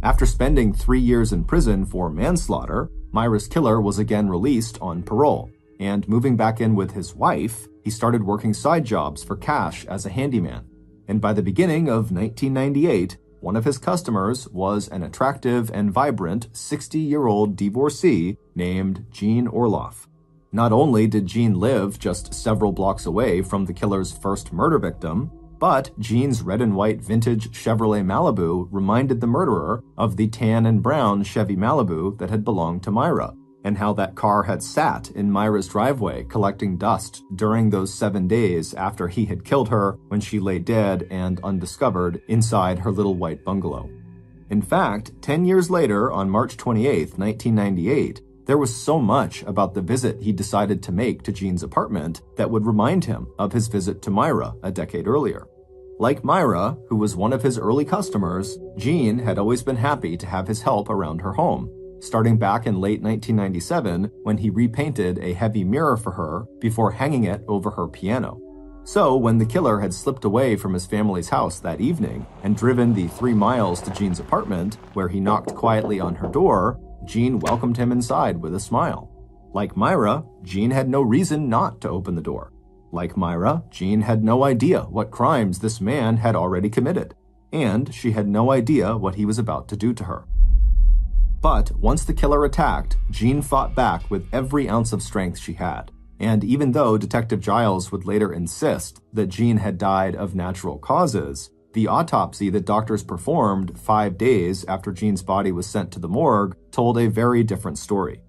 After spending 3 years in prison for manslaughter, Myra's killer was again released on parole, and moving back in with his wife, he started working side jobs for cash as a handyman. And by the beginning of 1998, one of his customers was an attractive and vibrant 60-year-old divorcee named Jean Orloff. Not only did Jean live just several blocks away from the killer's first murder victim, but Jean's red and white vintage Chevrolet Malibu reminded the murderer of the tan and brown Chevy Malibu that had belonged to Myra, and how that car had sat in Myra's driveway collecting dust during those 7 days after he had killed her when she lay dead and undiscovered inside her little white bungalow. In fact, 10 years later, on March 28, 1998, there was so much about the visit he decided to make to Jean's apartment that would remind him of his visit to Myra a decade earlier. Like Myra, who was one of his early customers, Jean had always been happy to have his help around her home, starting back in late 1997 when he repainted a heavy mirror for her before hanging it over her piano. So when the killer had slipped away from his family's house that evening and driven the 3 miles to Jean's apartment, where he knocked quietly on her door, Jean welcomed him inside with a smile. Like Myra, Jean had no reason not to open the door. Like Myra, Jean had no idea what crimes this man had already committed, and she had no idea what he was about to do to her. But once the killer attacked, Jean fought back with every ounce of strength she had. And even though Detective Giles would later insist that Jean had died of natural causes, the autopsy that doctors performed 5 days after Jean's body was sent to the morgue told a very different story.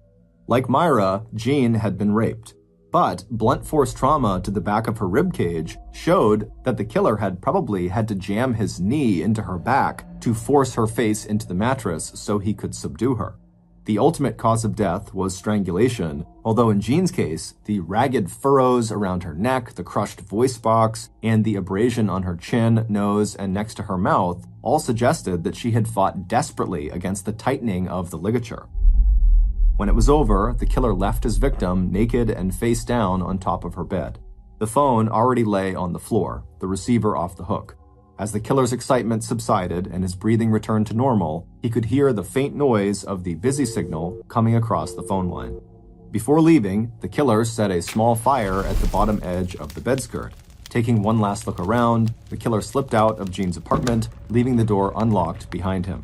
Like Myra, Jean had been raped. But blunt force trauma to the back of her ribcage showed that the killer had probably had to jam his knee into her back to force her face into the mattress so he could subdue her. The ultimate cause of death was strangulation, although in Jean's case, the ragged furrows around her neck, the crushed voice box, and the abrasion on her chin, nose, and next to her mouth all suggested that she had fought desperately against the tightening of the ligature. When it was over, the killer left his victim naked and face down on top of her bed. The phone already lay on the floor, the receiver off the hook. As the killer's excitement subsided and his breathing returned to normal, he could hear the faint noise of the busy signal coming across the phone line. Before leaving, the killer set a small fire at the bottom edge of the bedskirt. Taking one last look around, the killer slipped out of Jean's apartment, leaving the door unlocked behind him.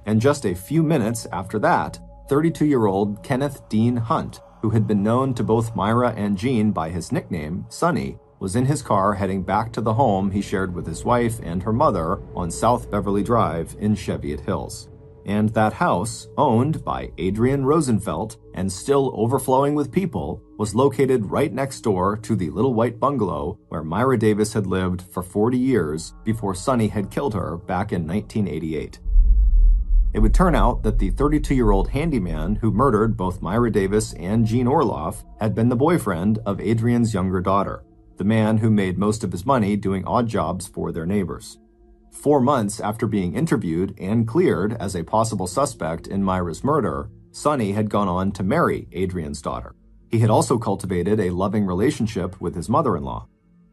And just a few minutes after that, 32-year-old Kenneth Dean Hunt, who had been known to both Myra and Jean by his nickname, Sonny, was in his car heading back to the home he shared with his wife and her mother on South Beverly Drive in Cheviot Hills. And that house, owned by Adrian Rosenfeld and still overflowing with people, was located right next door to the little white bungalow where Myra Davis had lived for 40 years before Sonny had killed her back in 1988. It would turn out that the 32-year-old handyman who murdered both Myra Davis and Jean Orloff had been the boyfriend of Adrian's younger daughter, the man who made most of his money doing odd jobs for their neighbors. 4 months after being interviewed and cleared as a possible suspect in Myra's murder, Sonny had gone on to marry Adrian's daughter. He had also cultivated a loving relationship with his mother-in-law.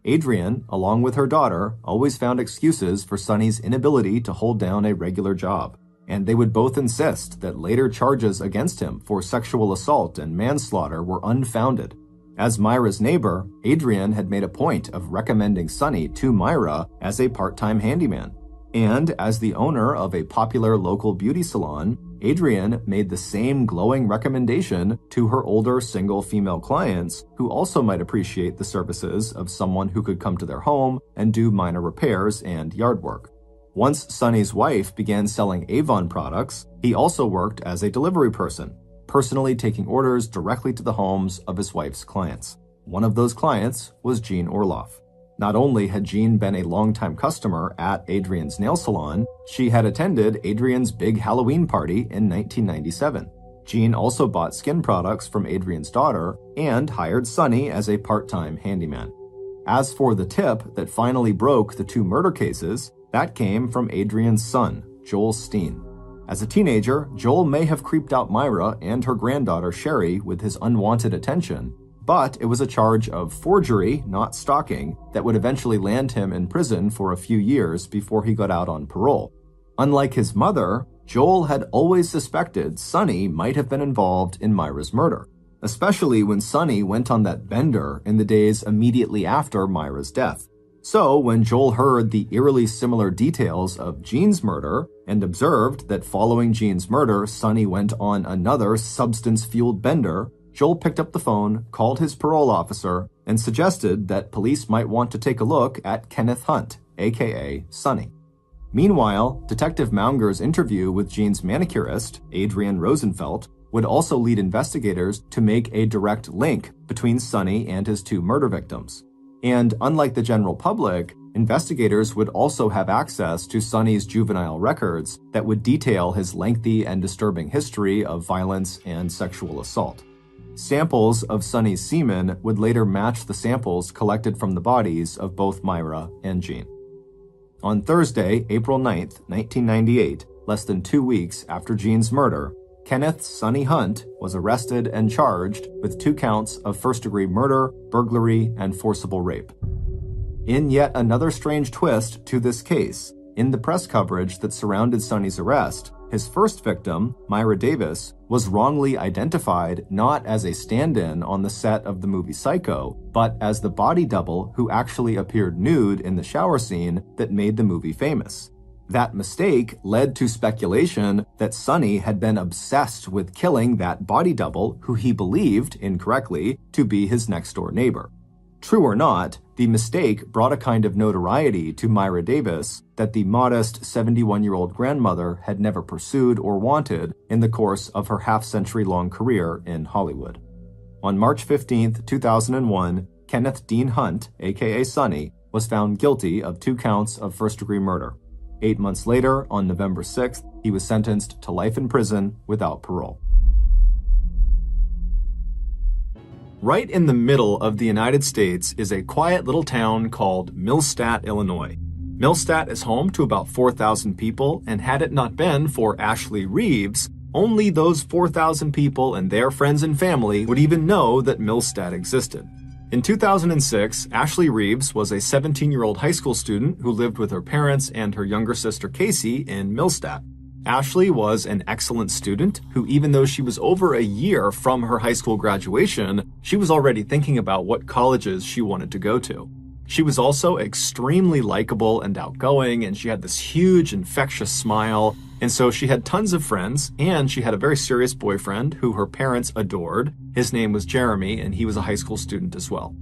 Adrian, along with her daughter, always found excuses for Sonny's inability to hold down a regular job, and they would both insist that later charges against him for sexual assault and manslaughter were unfounded. As Myra's neighbor, Adrian had made a point of recommending Sonny to Myra as a part-time handyman. And as the owner of a popular local beauty salon, Adrian made the same glowing recommendation to her older single female clients who also might appreciate the services of someone who could come to their home and do minor repairs and yard work. Once Sonny's wife began selling Avon products, he also worked as a delivery person, personally taking orders directly to the homes of his wife's clients. One of those clients was Jean Orloff. Not only had Jean been a longtime customer at Adrian's nail salon, she had attended Adrian's big Halloween party in 1997. Jean also bought skin products from Adrian's daughter and hired Sonny as a part-time handyman. As for the tip that finally broke the 2 murder cases, that came from Adrian's son, Joel Steen. As a teenager, Joel may have creeped out Myra and her granddaughter Sherry with his unwanted attention, but it was a charge of forgery, not stalking, that would eventually land him in prison for a few years before he got out on parole. Unlike his mother, Joel had always suspected Sonny might have been involved in Myra's murder, especially when Sonny went on that bender in the days immediately after Myra's death. So when Joel heard the eerily similar details of Jean's murder and observed that following Jean's murder, Sonny went on another substance-fueled bender, Joel picked up the phone, called his parole officer, and suggested that police might want to take a look at Kenneth Hunt, aka Sonny. Meanwhile, Detective Maunger's interview with Jean's manicurist, Adrian Rosenfeld, would also lead investigators to make a direct link between Sonny and his 2 murder victims. And unlike the general public, investigators would also have access to Sonny's juvenile records that would detail his lengthy and disturbing history of violence and sexual assault. Samples of Sonny's semen would later match the samples collected from the bodies of both Myra and Jean. On Thursday, April 9, 1998, less than 2 weeks after Jean's murder, Kenneth Sonny Hunt was arrested and charged with 2 counts of first-degree murder, burglary, and forcible rape. In yet another strange twist to this case, in the press coverage that surrounded Sonny's arrest, His first victim, Myra Davis, was wrongly identified not as a stand-in on the set of the movie Psycho, but as the body double who actually appeared nude in the shower scene that made the movie famous. That mistake led to speculation that Sonny had been obsessed with killing that body double who he believed, incorrectly, to be his next-door neighbor. True or not, the mistake brought a kind of notoriety to Myra Davis that the modest 71-year-old grandmother had never pursued or wanted in the course of her half-century-long career in Hollywood. On March 15, 2001, Kenneth Dean Hunt, aka Sonny, was found guilty of 2 counts of first-degree murder. 8 months later, on November 6th, he was sentenced to life in prison without parole. Right in the middle of the United States is a quiet little town called Millstadt, Illinois. Millstadt is home to about 4,000 people, and had it not been for Ashley Reeves, only those 4,000 people and their friends and family would even know that Millstadt existed. In 2006, Ashley Reeves was a 17-year-old high school student who lived with her parents and her younger sister Casey in Millstadt. Ashley was an excellent student who, even though she was over a year from her high school graduation, she was already thinking about what colleges she wanted to go to. She was also extremely likable and outgoing, and she had this huge, infectious smile, and so she had tons of friends, and she had a very serious boyfriend who her parents adored. His name was Jeremy, and he was a high school student as well.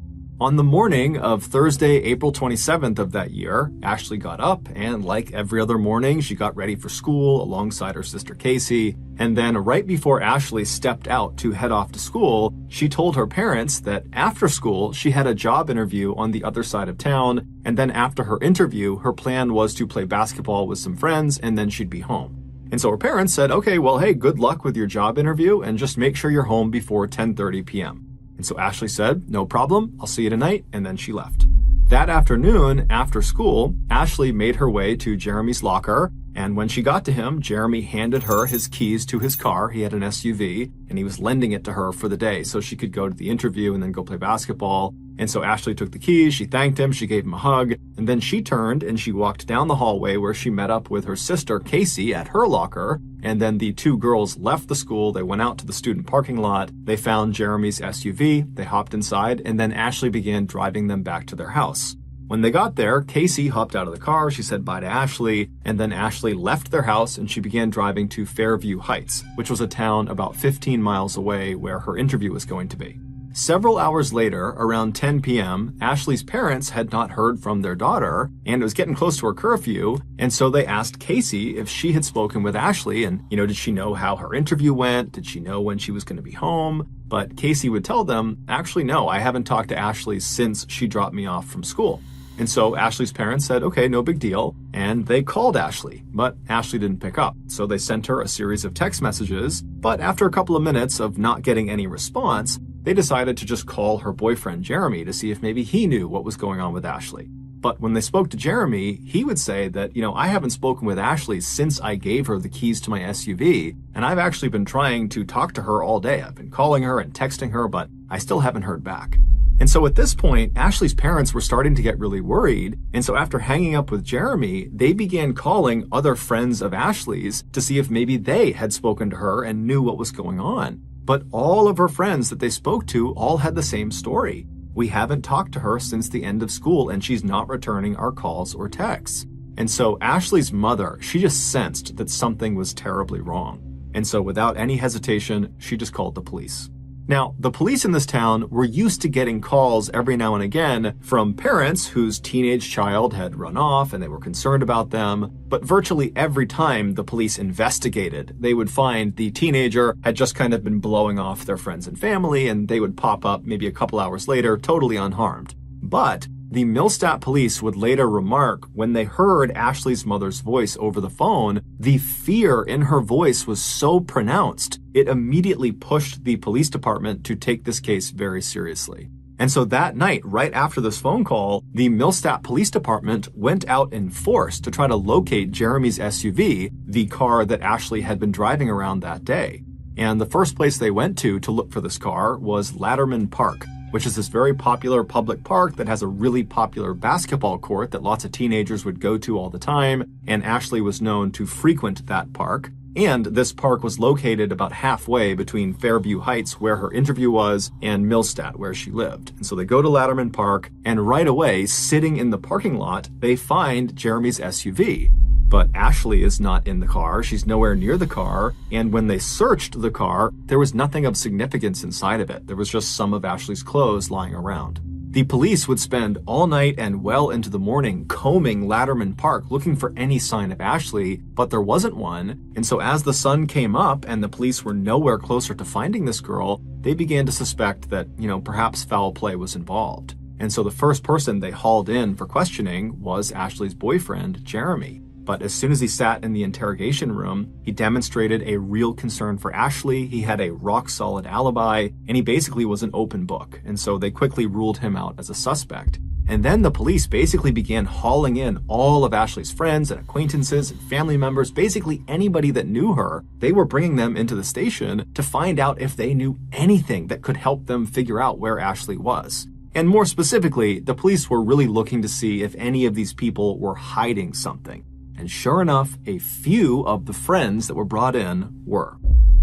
On the morning of Thursday, April 27th of that year, Ashley got up and, like every other morning, she got ready for school alongside her sister Casey. And then right before Ashley stepped out to head off to school, she told her parents that after school, she had a job interview on the other side of town. And then after her interview, her plan was to play basketball with some friends and then she'd be home. And so her parents said, okay, well, hey, good luck with your job interview and just make sure you're home before 10:30 p.m. And so Ashley said, no problem, I'll see you tonight, and then she left. That afternoon, after school, Ashley made her way to Jeremy's locker, and when she got to him, Jeremy handed her his keys to his car. He had an SUV, and he was lending it to her for the day so she could go to the interview and then go play basketball. And so Ashley took the keys, she thanked him, she gave him a hug, and then she turned and she walked down the hallway where she met up with her sister Casey at her locker, and then the 2 girls left the school, they went out to the student parking lot, they found Jeremy's SUV, they hopped inside, and then Ashley began driving them back to their house. When they got there, Casey hopped out of the car, she said bye to Ashley, and then Ashley left their house and she began driving to Fairview Heights, which was a town about 15 miles away where her interview was going to be. Several hours later, around 10 p.m., Ashley's parents had not heard from their daughter, and it was getting close to her curfew, and so they asked Casey if she had spoken with Ashley, and, did she know how her interview went? Did she know when she was going to be home? But Casey would tell them, actually, no, I haven't talked to Ashley since she dropped me off from school. And so Ashley's parents said, okay, no big deal, and they called Ashley, but Ashley didn't pick up. So they sent her a series of text messages, but after a couple of minutes of not getting any response, they decided to just call her boyfriend Jeremy to see if maybe he knew what was going on with Ashley. But when they spoke to Jeremy, he would say that, I haven't spoken with Ashley since I gave her the keys to my SUV, and I've actually been trying to talk to her all day. I've been calling her and texting her, but I still haven't heard back. And so at this point, Ashley's parents were starting to get really worried. And so after hanging up with Jeremy, they began calling other friends of Ashley's to see if maybe they had spoken to her and knew what was going on. But all of her friends that they spoke to all had the same story. We haven't talked to her since the end of school, and she's not returning our calls or texts. And so Ashley's mother, she just sensed that something was terribly wrong. And so without any hesitation, she just called the police. Now, the police in this town were used to getting calls every now and again from parents whose teenage child had run off and they were concerned about them, but virtually every time the police investigated, they would find the teenager had just kind of been blowing off their friends and family, and they would pop up maybe a couple hours later totally unharmed. But the Millstadt police would later remark when they heard Ashley's mother's voice over the phone, the fear in her voice was so pronounced, it immediately pushed the police department to take this case very seriously. And so that night, right after this phone call, the Millstadt Police Department went out in force to try to locate Jeremy's SUV, the car that Ashley had been driving around that day. And the first place they went to look for this car was Latterman Park, which is this very popular public park that has a really popular basketball court that lots of teenagers would go to all the time, and Ashley was known to frequent that park. And this park was located about halfway between Fairview Heights, where her interview was, and Millstadt, where she lived. And so they go to Latterman Park, and right away, sitting in the parking lot, they find Jeremy's SUV. But Ashley is not in the car. She's nowhere near the car. And when they searched the car, there was nothing of significance inside of it. There was just some of Ashley's clothes lying around. The police would spend all night and well into the morning combing Latterman Park looking for any sign of Ashley, but there wasn't one. And so as the sun came up and the police were nowhere closer to finding this girl, they began to suspect that, perhaps foul play was involved. And so the first person they hauled in for questioning was Ashley's boyfriend, Jeremy. But as soon as he sat in the interrogation room, he demonstrated a real concern for Ashley. He had a rock-solid alibi, and he basically was an open book. And so they quickly ruled him out as a suspect. And then the police basically began hauling in all of Ashley's friends and acquaintances and family members, basically anybody that knew her. They were bringing them into the station to find out if they knew anything that could help them figure out where Ashley was. And more specifically, the police were really looking to see if any of these people were hiding something. And sure enough, a few of the friends that were brought in were.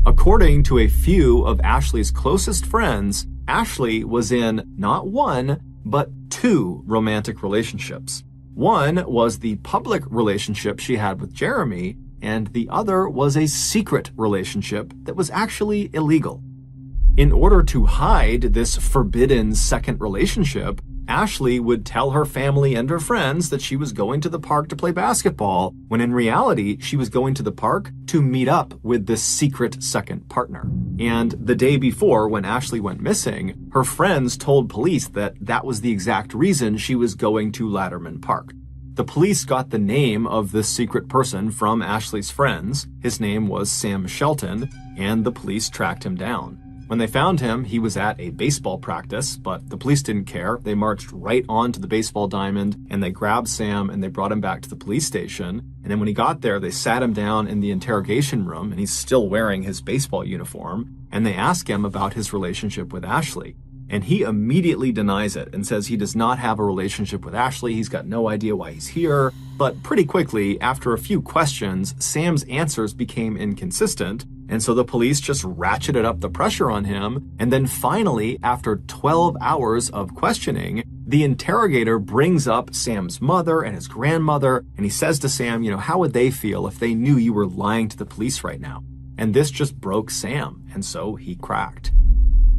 According to a few of Ashley's closest friends, Ashley was in not one, but two romantic relationships. One was the public relationship she had with Jeremy, and the other was a secret relationship that was actually illegal. In order to hide this forbidden second relationship, Ashley would tell her family and her friends that she was going to the park to play basketball, when in reality, she was going to the park to meet up with this secret second partner. And the day before, when Ashley went missing, her friends told police that that was the exact reason she was going to Latterman Park. The police got the name of this secret person from Ashley's friends. His name was Sam Shelton, and the police tracked him down. When they found him, he was at a baseball practice, but the police didn't care. They marched right on to the baseball diamond, and they grabbed Sam and they brought him back to the police station. And then when he got there, they sat him down in the interrogation room, and he's still wearing his baseball uniform, and they asked him about his relationship with Ashley. And he immediately denies it and says he does not have a relationship with Ashley. He's got no idea why he's here. But pretty quickly, after a few questions, Sam's answers became inconsistent. And so the police just ratcheted up the pressure on him. And then finally, after 12 hours of questioning, the interrogator brings up Sam's mother and his grandmother. And he says to Sam, how would they feel if they knew you were lying to the police right now? And this just broke Sam. And so he cracked.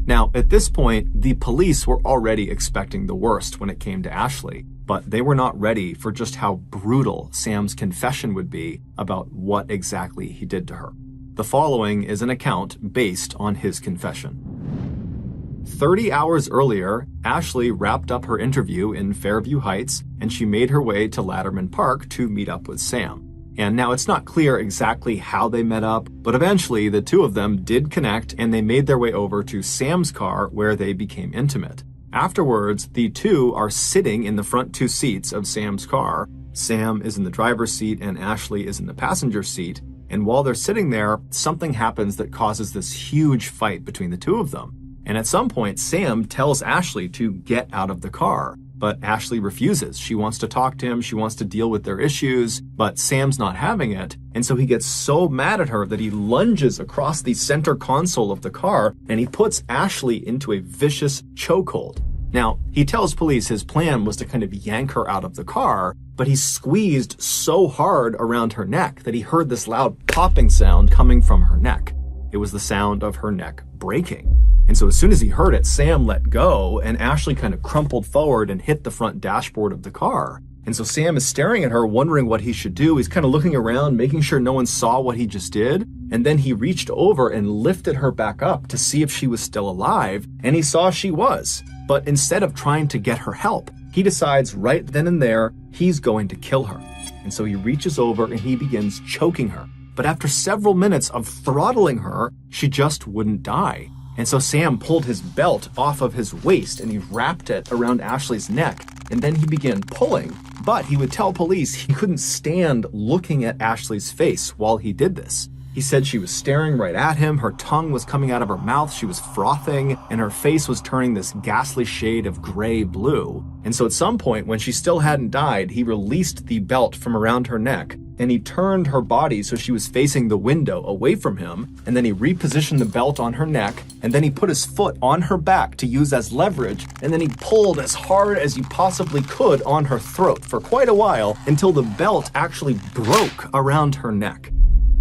Now, at this point, the police were already expecting the worst when it came to Ashley, but they were not ready for just how brutal Sam's confession would be about what exactly he did to her. The following is an account based on his confession. 30 hours earlier, Ashley wrapped up her interview in Fairview Heights, and she made her way to Latterman Park to meet up with Sam. And now it's not clear exactly how they met up, but eventually the two of them did connect and they made their way over to Sam's car where they became intimate. Afterwards, the two are sitting in the front two seats of Sam's car. Sam is in the driver's seat and Ashley is in the passenger seat. And while they're sitting there, something happens that causes this huge fight between the two of them. And at some point, Sam tells Ashley to get out of the car. But Ashley refuses. She wants to talk to him. She wants to deal with their issues, but Sam's not having it. And so he gets so mad at her that he lunges across the center console of the car and he puts Ashley into a vicious chokehold. Now, he tells police his plan was to kind of yank her out of the car, but he squeezed so hard around her neck that he heard this loud popping sound coming from her neck. It was the sound of her neck breaking. And so as soon as he heard it, Sam let go, and Ashley kind of crumpled forward and hit the front dashboard of the car. And so Sam is staring at her, wondering what he should do. He's kind of looking around, making sure no one saw what he just did. And then he reached over and lifted her back up to see if she was still alive, and he saw she was. But instead of trying to get her help, he decides right then and there he's going to kill her. And so he reaches over and he begins choking her. But after several minutes of throttling her, she just wouldn't die. And so Sam pulled his belt off of his waist and he wrapped it around Ashley's neck. And then he began pulling. But he would tell police he couldn't stand looking at Ashley's face while he did this. He said she was staring right at him, her tongue was coming out of her mouth, she was frothing, and her face was turning this ghastly shade of gray-blue. And so at some point, when she still hadn't died, he released the belt from around her neck, and he turned her body so she was facing the window away from him, and then he repositioned the belt on her neck, and then he put his foot on her back to use as leverage, and then he pulled as hard as he possibly could on her throat for quite a while until the belt actually broke around her neck.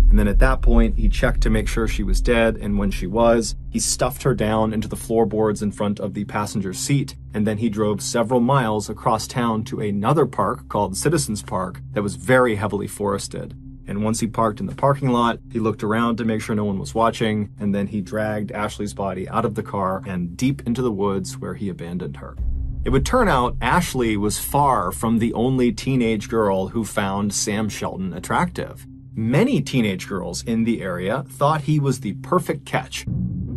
And then at that point, he checked to make sure she was dead, and when she was, he stuffed her down into the floorboards in front of the passenger seat, and then he drove several miles across town to another park called Citizens Park that was very heavily forested. And once he parked in the parking lot, he looked around to make sure no one was watching, and then he dragged Ashley's body out of the car and deep into the woods where he abandoned her. It would turn out Ashley was far from the only teenage girl who found Sam Shelton attractive. Many teenage girls in the area thought he was the perfect catch.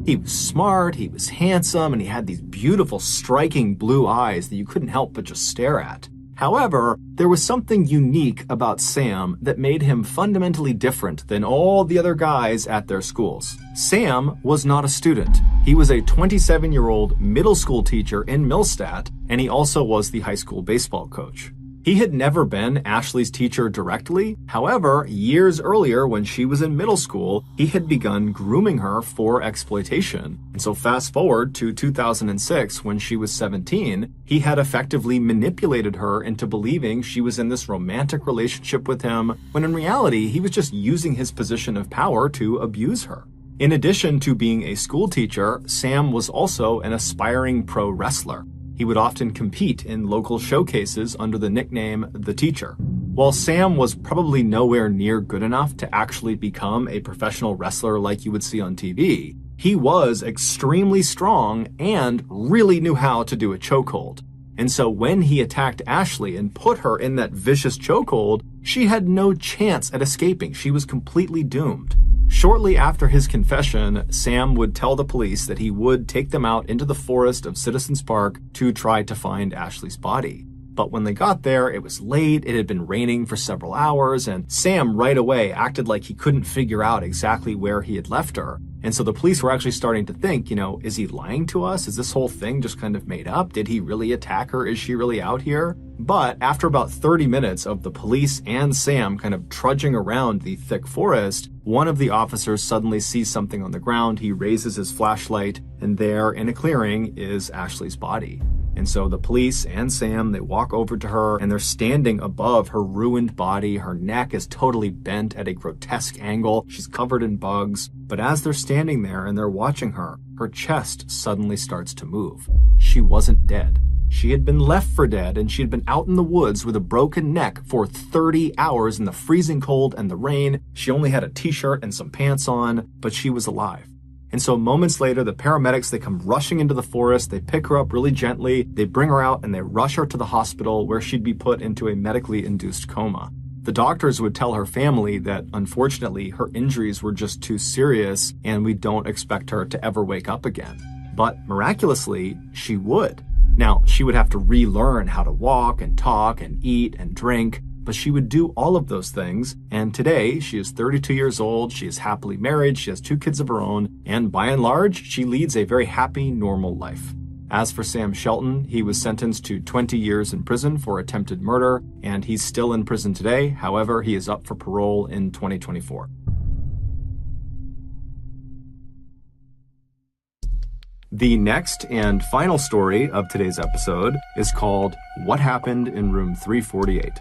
He was smart, he was handsome, and he had these beautiful, striking blue eyes that you couldn't help but just stare at. However, there was something unique about Sam that made him fundamentally different than all the other guys at their schools. Sam was not a student. He was a 27-year-old middle school teacher in Millstadt, and he also was the high school baseball coach. He had never been Ashley's teacher directly. However, years earlier when she was in middle school, he had begun grooming her for exploitation. And so fast forward to 2006 when she was 17, he had effectively manipulated her into believing she was in this romantic relationship with him, when in reality, he was just using his position of power to abuse her. In addition to being a school teacher, Sam was also an aspiring pro wrestler. He would often compete in local showcases under the nickname The Teacher. While Sam was probably nowhere near good enough to actually become a professional wrestler like you would see on TV, he was extremely strong and really knew how to do a chokehold. And so when he attacked Ashley and put her in that vicious chokehold, she had no chance at escaping. She was completely doomed. Shortly after his confession, Sam would tell the police that he would take them out into the forest of Citizens Park to try to find Ashley's body. But when they got there, it was late, it had been raining for several hours, and Sam right away acted like he couldn't figure out exactly where he had left her. And so the police were actually starting to think, is he lying to us? Is this whole thing just kind of made up? Did he really attack her? Is she really out here? But after about 30 minutes of the police and Sam kind of trudging around the thick forest, one of the officers suddenly sees something on the ground. He raises his flashlight, and there in a clearing is Ashley's body. And so the police and Sam, they walk over to her, and they're standing above her ruined body. Her neck is totally bent at a grotesque angle. She's covered in bugs. But as they're standing there and they're watching her, her chest suddenly starts to move. She wasn't dead. She had been left for dead, and she had been out in the woods with a broken neck for 30 hours in the freezing cold and the rain. She only had a t-shirt and some pants on, but she was alive. And so moments later, the paramedics, they come rushing into the forest, they pick her up really gently, they bring her out, and they rush her to the hospital where she'd be put into a medically induced coma. The doctors would tell her family that, unfortunately, her injuries were just too serious, and we don't expect her to ever wake up again. But miraculously, she would. Now, she would have to relearn how to walk and talk and eat and drink, but she would do all of those things, and today she is 32 years old, she is happily married, she has 2 kids of her own, and by and large, she leads a very happy, normal life. As for Sam Shelton, he was sentenced to 20 years in prison for attempted murder, and he's still in prison today. However, he is up for parole in 2024. The next and final story of today's episode is called What Happened in Room 348.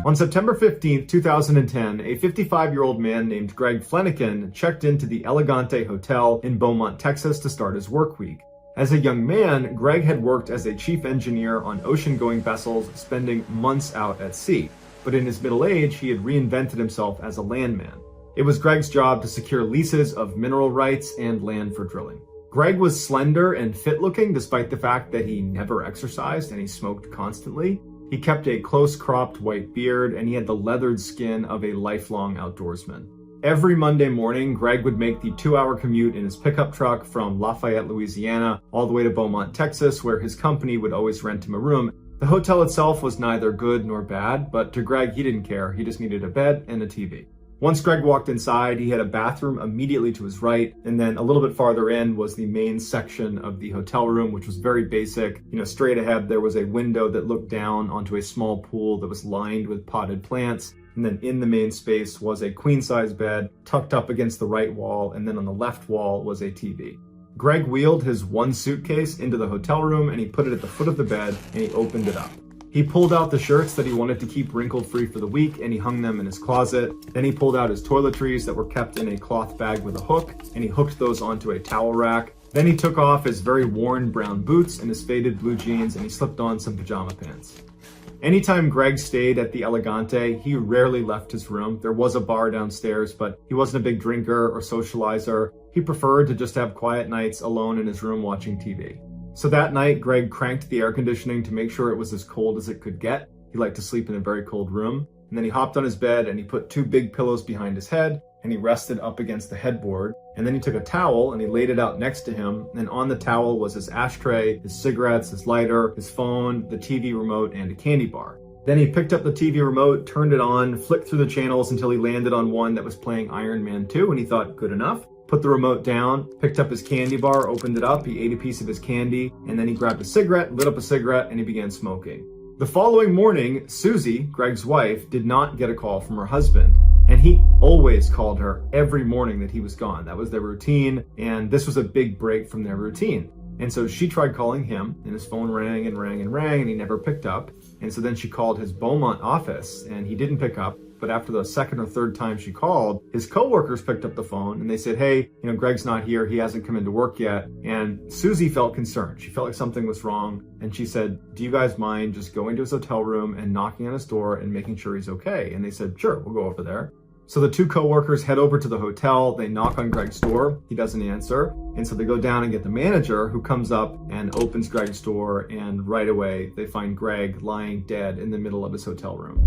On September 15, 2010, a 55-year-old man named Greg Flanagan checked into the Elegante Hotel in Beaumont, Texas to start his work week. As a young man, Greg had worked as a chief engineer on ocean-going vessels, spending months out at sea. But in his middle age, he had reinvented himself as a landman. It was Greg's job to secure leases of mineral rights and land for drilling. Greg was slender and fit-looking despite the fact that he never exercised and he smoked constantly. He kept a close-cropped white beard, and he had the leathered skin of a lifelong outdoorsman. Every Monday morning, Greg would make the 2-hour commute in his pickup truck from Lafayette, Louisiana, all the way to Beaumont, Texas, where his company would always rent him a room. The hotel itself was neither good nor bad, but to Greg, he didn't care. He just needed a bed and a TV. Once Greg walked inside, he had a bathroom immediately to his right, and then a little bit farther in was the main section of the hotel room, which was very basic. Straight ahead, there was a window that looked down onto a small pool that was lined with potted plants. And then in the main space was a queen-size bed tucked up against the right wall, and then on the left wall was a TV. Greg wheeled his one suitcase into the hotel room, and he put it at the foot of the bed, and he opened it up. He pulled out the shirts that he wanted to keep wrinkle-free for the week, and he hung them in his closet. Then he pulled out his toiletries that were kept in a cloth bag with a hook, and he hooked those onto a towel rack. Then he took off his very worn brown boots and his faded blue jeans, and he slipped on some pajama pants. Anytime Greg stayed at the Elegante, he rarely left his room. There was a bar downstairs, but he wasn't a big drinker or socializer. He preferred to just have quiet nights alone in his room watching TV. So that night, Greg cranked the air conditioning to make sure it was as cold as it could get. He liked to sleep in a very cold room. And then he hopped on his bed and he put 2 big pillows behind his head and he rested up against the headboard. And then he took a towel and he laid it out next to him. And on the towel was his ashtray, his cigarettes, his lighter, his phone, the TV remote, and a candy bar. Then he picked up the TV remote, turned it on, flicked through the channels until he landed on one that was playing Iron Man 2, and he thought, good enough. Put the remote down, picked up his candy bar, opened it up, he ate a piece of his candy, and then he grabbed a cigarette, lit up a cigarette, and he began smoking. The following morning, Susie, Greg's wife, did not get a call from her husband. And he always called her every morning that he was gone. That was their routine, and this was a big break from their routine. And so she tried calling him, and his phone rang and rang and rang, and he never picked up. And so then she called his Beaumont office, and he didn't pick up. But after the second or third time she called, his coworkers picked up the phone and they said, hey, Greg's not here. He hasn't come into work yet. And Susie felt concerned. She felt like something was wrong. And she said, do you guys mind just going to his hotel room and knocking on his door and making sure he's okay? And they said, sure, we'll go over there. So the 2 coworkers head over to the hotel. They knock on Greg's door. He doesn't answer. And so they go down and get the manager, who comes up and opens Greg's door. And right away, they find Greg lying dead in the middle of his hotel room.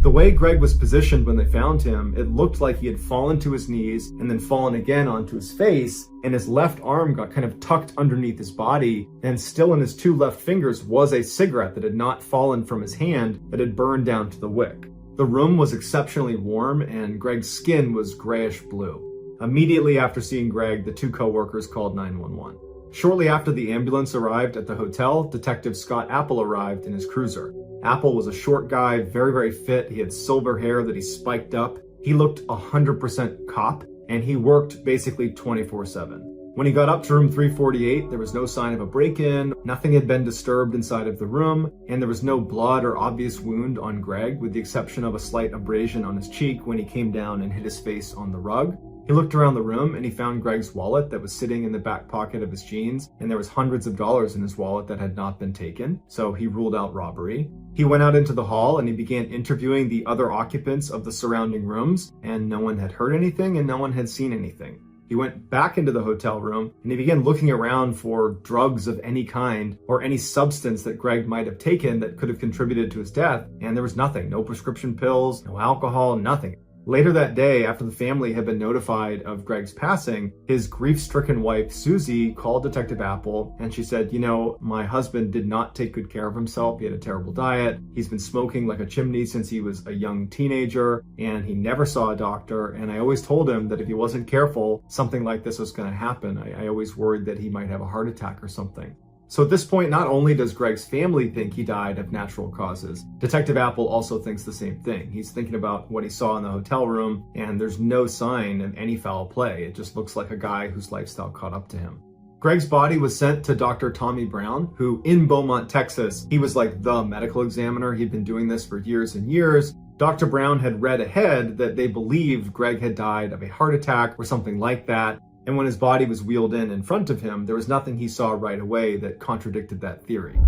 The way Greg was positioned when they found him, it looked like he had fallen to his knees and then fallen again onto his face, and his left arm got kind of tucked underneath his body, and still in his 2 left fingers was a cigarette that had not fallen from his hand that had burned down to the wick. The room was exceptionally warm, and Greg's skin was grayish blue. Immediately after seeing Greg, the 2 coworkers called 911. Shortly after the ambulance arrived at the hotel, Detective Scott Apple arrived in his cruiser. Apple was a short guy, very, very fit. He had silver hair that he spiked up. He looked 100% cop, and he worked basically 24/7. When he got up to room 348, there was no sign of a break-in, nothing had been disturbed inside of the room, and there was no blood or obvious wound on Greg, with the exception of a slight abrasion on his cheek when he came down and hit his face on the rug. He looked around the room and he found Greg's wallet that was sitting in the back pocket of his jeans, and there was hundreds of dollars in his wallet that had not been taken, so he ruled out robbery. He went out into the hall and he began interviewing the other occupants of the surrounding rooms, and no one had heard anything and no one had seen anything. He went back into the hotel room and he began looking around for drugs of any kind or any substance that Greg might have taken that could have contributed to his death, and there was nothing. No prescription pills, no alcohol, nothing. Later that day, after the family had been notified of Greg's passing, his grief-stricken wife, Susie, called Detective Apple, and she said, my husband did not take good care of himself. He had a terrible diet. He's been smoking like a chimney since he was a young teenager, and he never saw a doctor. And I always told him that if he wasn't careful, something like this was going to happen. I always worried that he might have a heart attack or something. So at this point, not only does Greg's family think he died of natural causes, Detective Apple also thinks the same thing. He's thinking about what he saw in the hotel room, and there's no sign of any foul play. It just looks like a guy whose lifestyle caught up to him. Greg's body was sent to Dr. Tommy Brown, who in Beaumont, Texas, he was like the medical examiner. He'd been doing this for years and years. Dr. Brown had read ahead that they believed Greg had died of a heart attack or something like that. And when his body was wheeled in front of him, there was nothing he saw right away that contradicted that theory.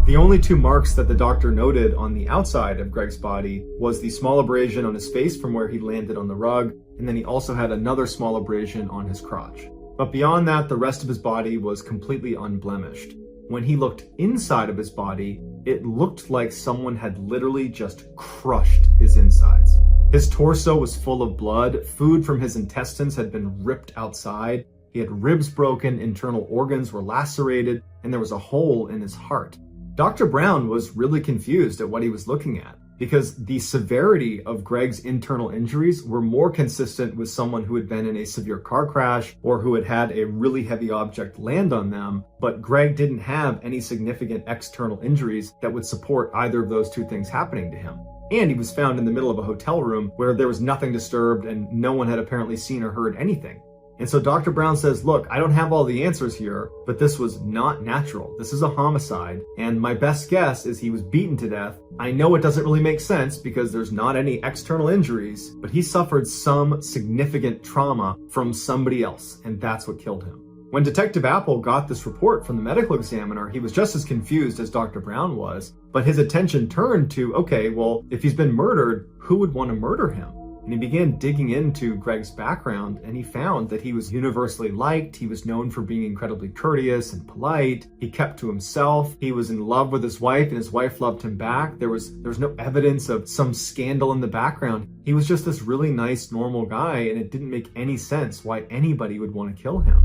The only 2 marks that the doctor noted on the outside of Greg's body was the small abrasion on his face from where he landed on the rug, and then he also had another small abrasion on his crotch. But beyond that, the rest of his body was completely unblemished. When he looked inside of his body, it looked like someone had literally just crushed his insides. His torso was full of blood. Food from his intestines had been ripped outside. He had ribs broken, internal organs were lacerated, and there was a hole in his heart. Dr. Brown was really confused at what he was looking at, because the severity of Greg's internal injuries were more consistent with someone who had been in a severe car crash or who had had a really heavy object land on them, but Greg didn't have any significant external injuries that would support either of those two things happening to him. And he was found in the middle of a hotel room where there was nothing disturbed and no one had apparently seen or heard anything. And so Dr. Brown says, look, I don't have all the answers here, but this was not natural. This is a homicide, and my best guess is he was beaten to death. I know it doesn't really make sense because there's not any external injuries, but he suffered some significant trauma from somebody else, and that's what killed him. When Detective Apple got this report from the medical examiner, he was just as confused as Dr. Brown was, but his attention turned to, okay, well, if he's been murdered, who would want to murder him? And he began digging into Greg's background, and he found that he was universally liked. He was known for being incredibly courteous and polite. He kept to himself. He was in love with his wife, and his wife loved him back. There was no evidence of some scandal in the background. He was just this really nice, normal guy, and it didn't make any sense why anybody would want to kill him.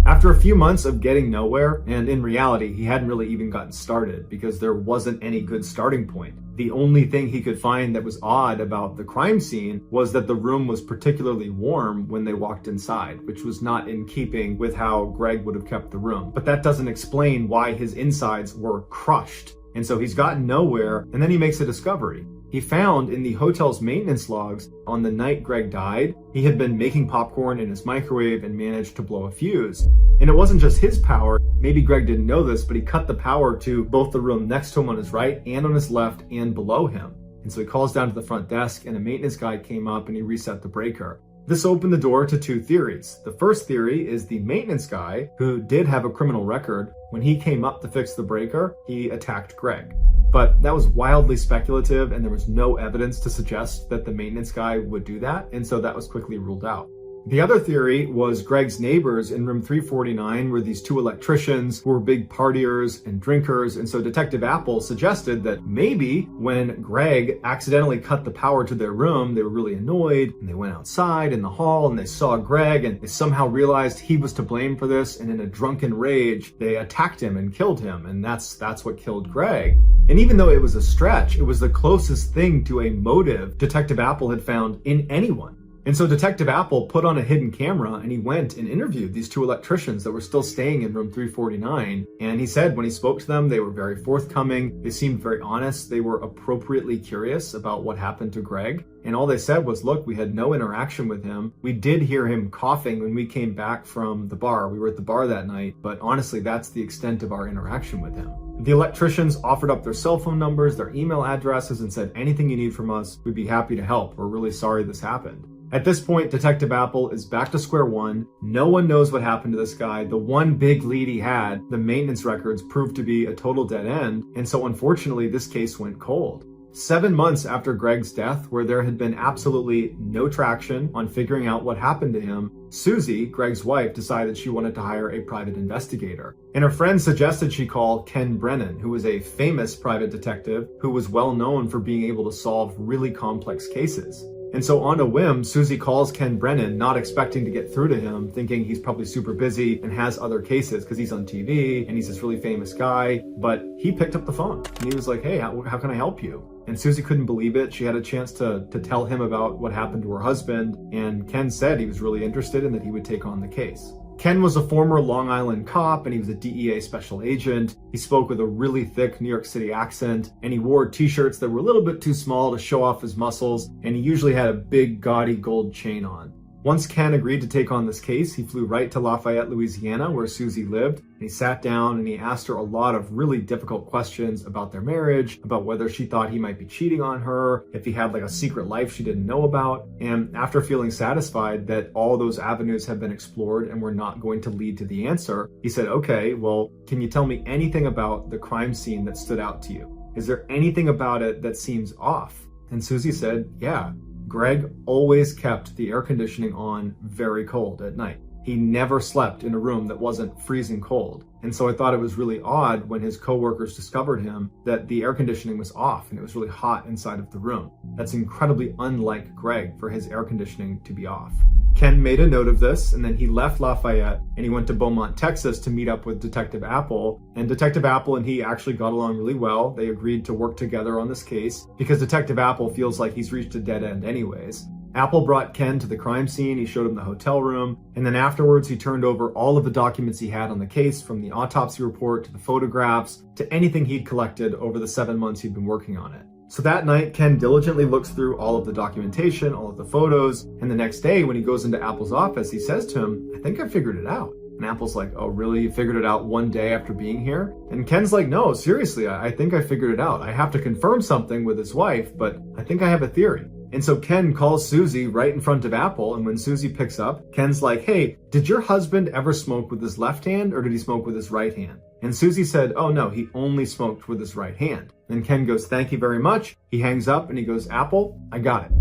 After a few months of getting nowhere, and in reality, he hadn't really even gotten started because there wasn't any good starting point. The only thing he could find that was odd about the crime scene was that the room was particularly warm when they walked inside, which was not in keeping with how Greg would have kept the room. But that doesn't explain why his insides were crushed. And so he's gotten nowhere, and then he makes a discovery. He found in the hotel's maintenance logs on the night Greg died, he had been making popcorn in his microwave and managed to blow a fuse. And it wasn't just his power. Maybe Greg didn't know this, but he cut the power to both the room next to him on his right and on his left and below him. And so he calls down to the front desk, and a maintenance guy came up and he reset the breaker. This opened the door to two theories. The first theory is the maintenance guy, who did have a criminal record, when he came up to fix the breaker, he attacked Greg. But that was wildly speculative, and there was no evidence to suggest that the maintenance guy would do that, and so that was quickly ruled out. The other theory was Greg's neighbors in room 349 were these two electricians who were big partiers and drinkers, and so Detective Apple suggested that maybe when Greg accidentally cut the power to their room, they were really annoyed, and they went outside in the hall and they saw Greg, and they somehow realized he was to blame for this, and in a drunken rage, they attacked him and killed him, and that's what killed Greg. And even though it was a stretch, it was the closest thing to a motive Detective Apple had found in anyone. And so Detective Apple put on a hidden camera and he went and interviewed these two electricians that were still staying in room 349. And he said when he spoke to them, they were very forthcoming. They seemed very honest. They were appropriately curious about what happened to Greg. And all they said was, look, we had no interaction with him. We did hear him coughing when we came back from the bar. We were at the bar that night, but honestly, that's the extent of our interaction with him. The electricians offered up their cell phone numbers, their email addresses, and said, anything you need from us, we'd be happy to help. We're really sorry this happened. At this point, Detective Apple is back to square one. No one knows what happened to this guy. The one big lead he had, the maintenance records, proved to be a total dead end. And so unfortunately, this case went cold. 7 months after Greg's death, where there had been absolutely no traction on figuring out what happened to him, Susie, Greg's wife, decided she wanted to hire a private investigator. And her friend suggested she call Ken Brennan, who was a famous private detective who was well known for being able to solve really complex cases. And so on a whim, Susie calls Ken Brennan, not expecting to get through to him, thinking he's probably super busy and has other cases because he's on TV and he's this really famous guy. But he picked up the phone and he was like, hey, how can I help you? And Susie couldn't believe it. She had a chance to tell him about what happened to her husband. And Ken said he was really interested and that he would take on the case. Ken was a former Long Island cop and he was a DEA special agent. He spoke with a really thick New York City accent and he wore t-shirts that were a little bit too small to show off his muscles, and he usually had a big gaudy gold chain on. Once Ken agreed to take on this case, he flew right to Lafayette, Louisiana, where Susie lived, and he sat down and he asked her a lot of really difficult questions about their marriage, about whether she thought he might be cheating on her, if he had like a secret life she didn't know about. And after feeling satisfied that all those avenues had been explored and were not going to lead to the answer, he said, okay, well, can you tell me anything about the crime scene that stood out to you? Is there anything about it that seems off? And Susie said, yeah. Greg always kept the air conditioning on very cold at night. he never slept in a room that wasn't freezing cold. And so I thought it was really odd when his coworkers discovered him that the air conditioning was off and it was really hot inside of the room. That's incredibly unlike Greg for his air conditioning to be off. Ken made a note of this, and then he left Lafayette and he went to Beaumont, Texas to meet up with Detective Apple. And Detective Apple and he actually got along really well. They agreed to work together on this case because Detective Apple feels like he's reached a dead end anyways. Apple brought Ken to the crime scene, he showed him the hotel room, and then afterwards he turned over all of the documents he had on the case, from the autopsy report to the photographs to anything he'd collected over the 7 months he'd been working on it. So that night, Ken diligently looks through all of the documentation, all of the photos, and the next day when he goes into Apple's office, he says to him, "I think I figured it out." And Apple's like, "Oh, really? You figured it out one day after being here?" And Ken's like, "No, seriously, I think I figured it out. I have to confirm something with his wife, but I think I have a theory." And so Ken calls Susie right in front of Apple, and when Susie picks up, Ken's like, "Hey, did your husband ever smoke with his left hand or did he smoke with his right hand?" And Susie said, "Oh no, he only smoked with his right hand." Then Ken goes, "Thank you very much." He hangs up and he goes, "Apple, I got it."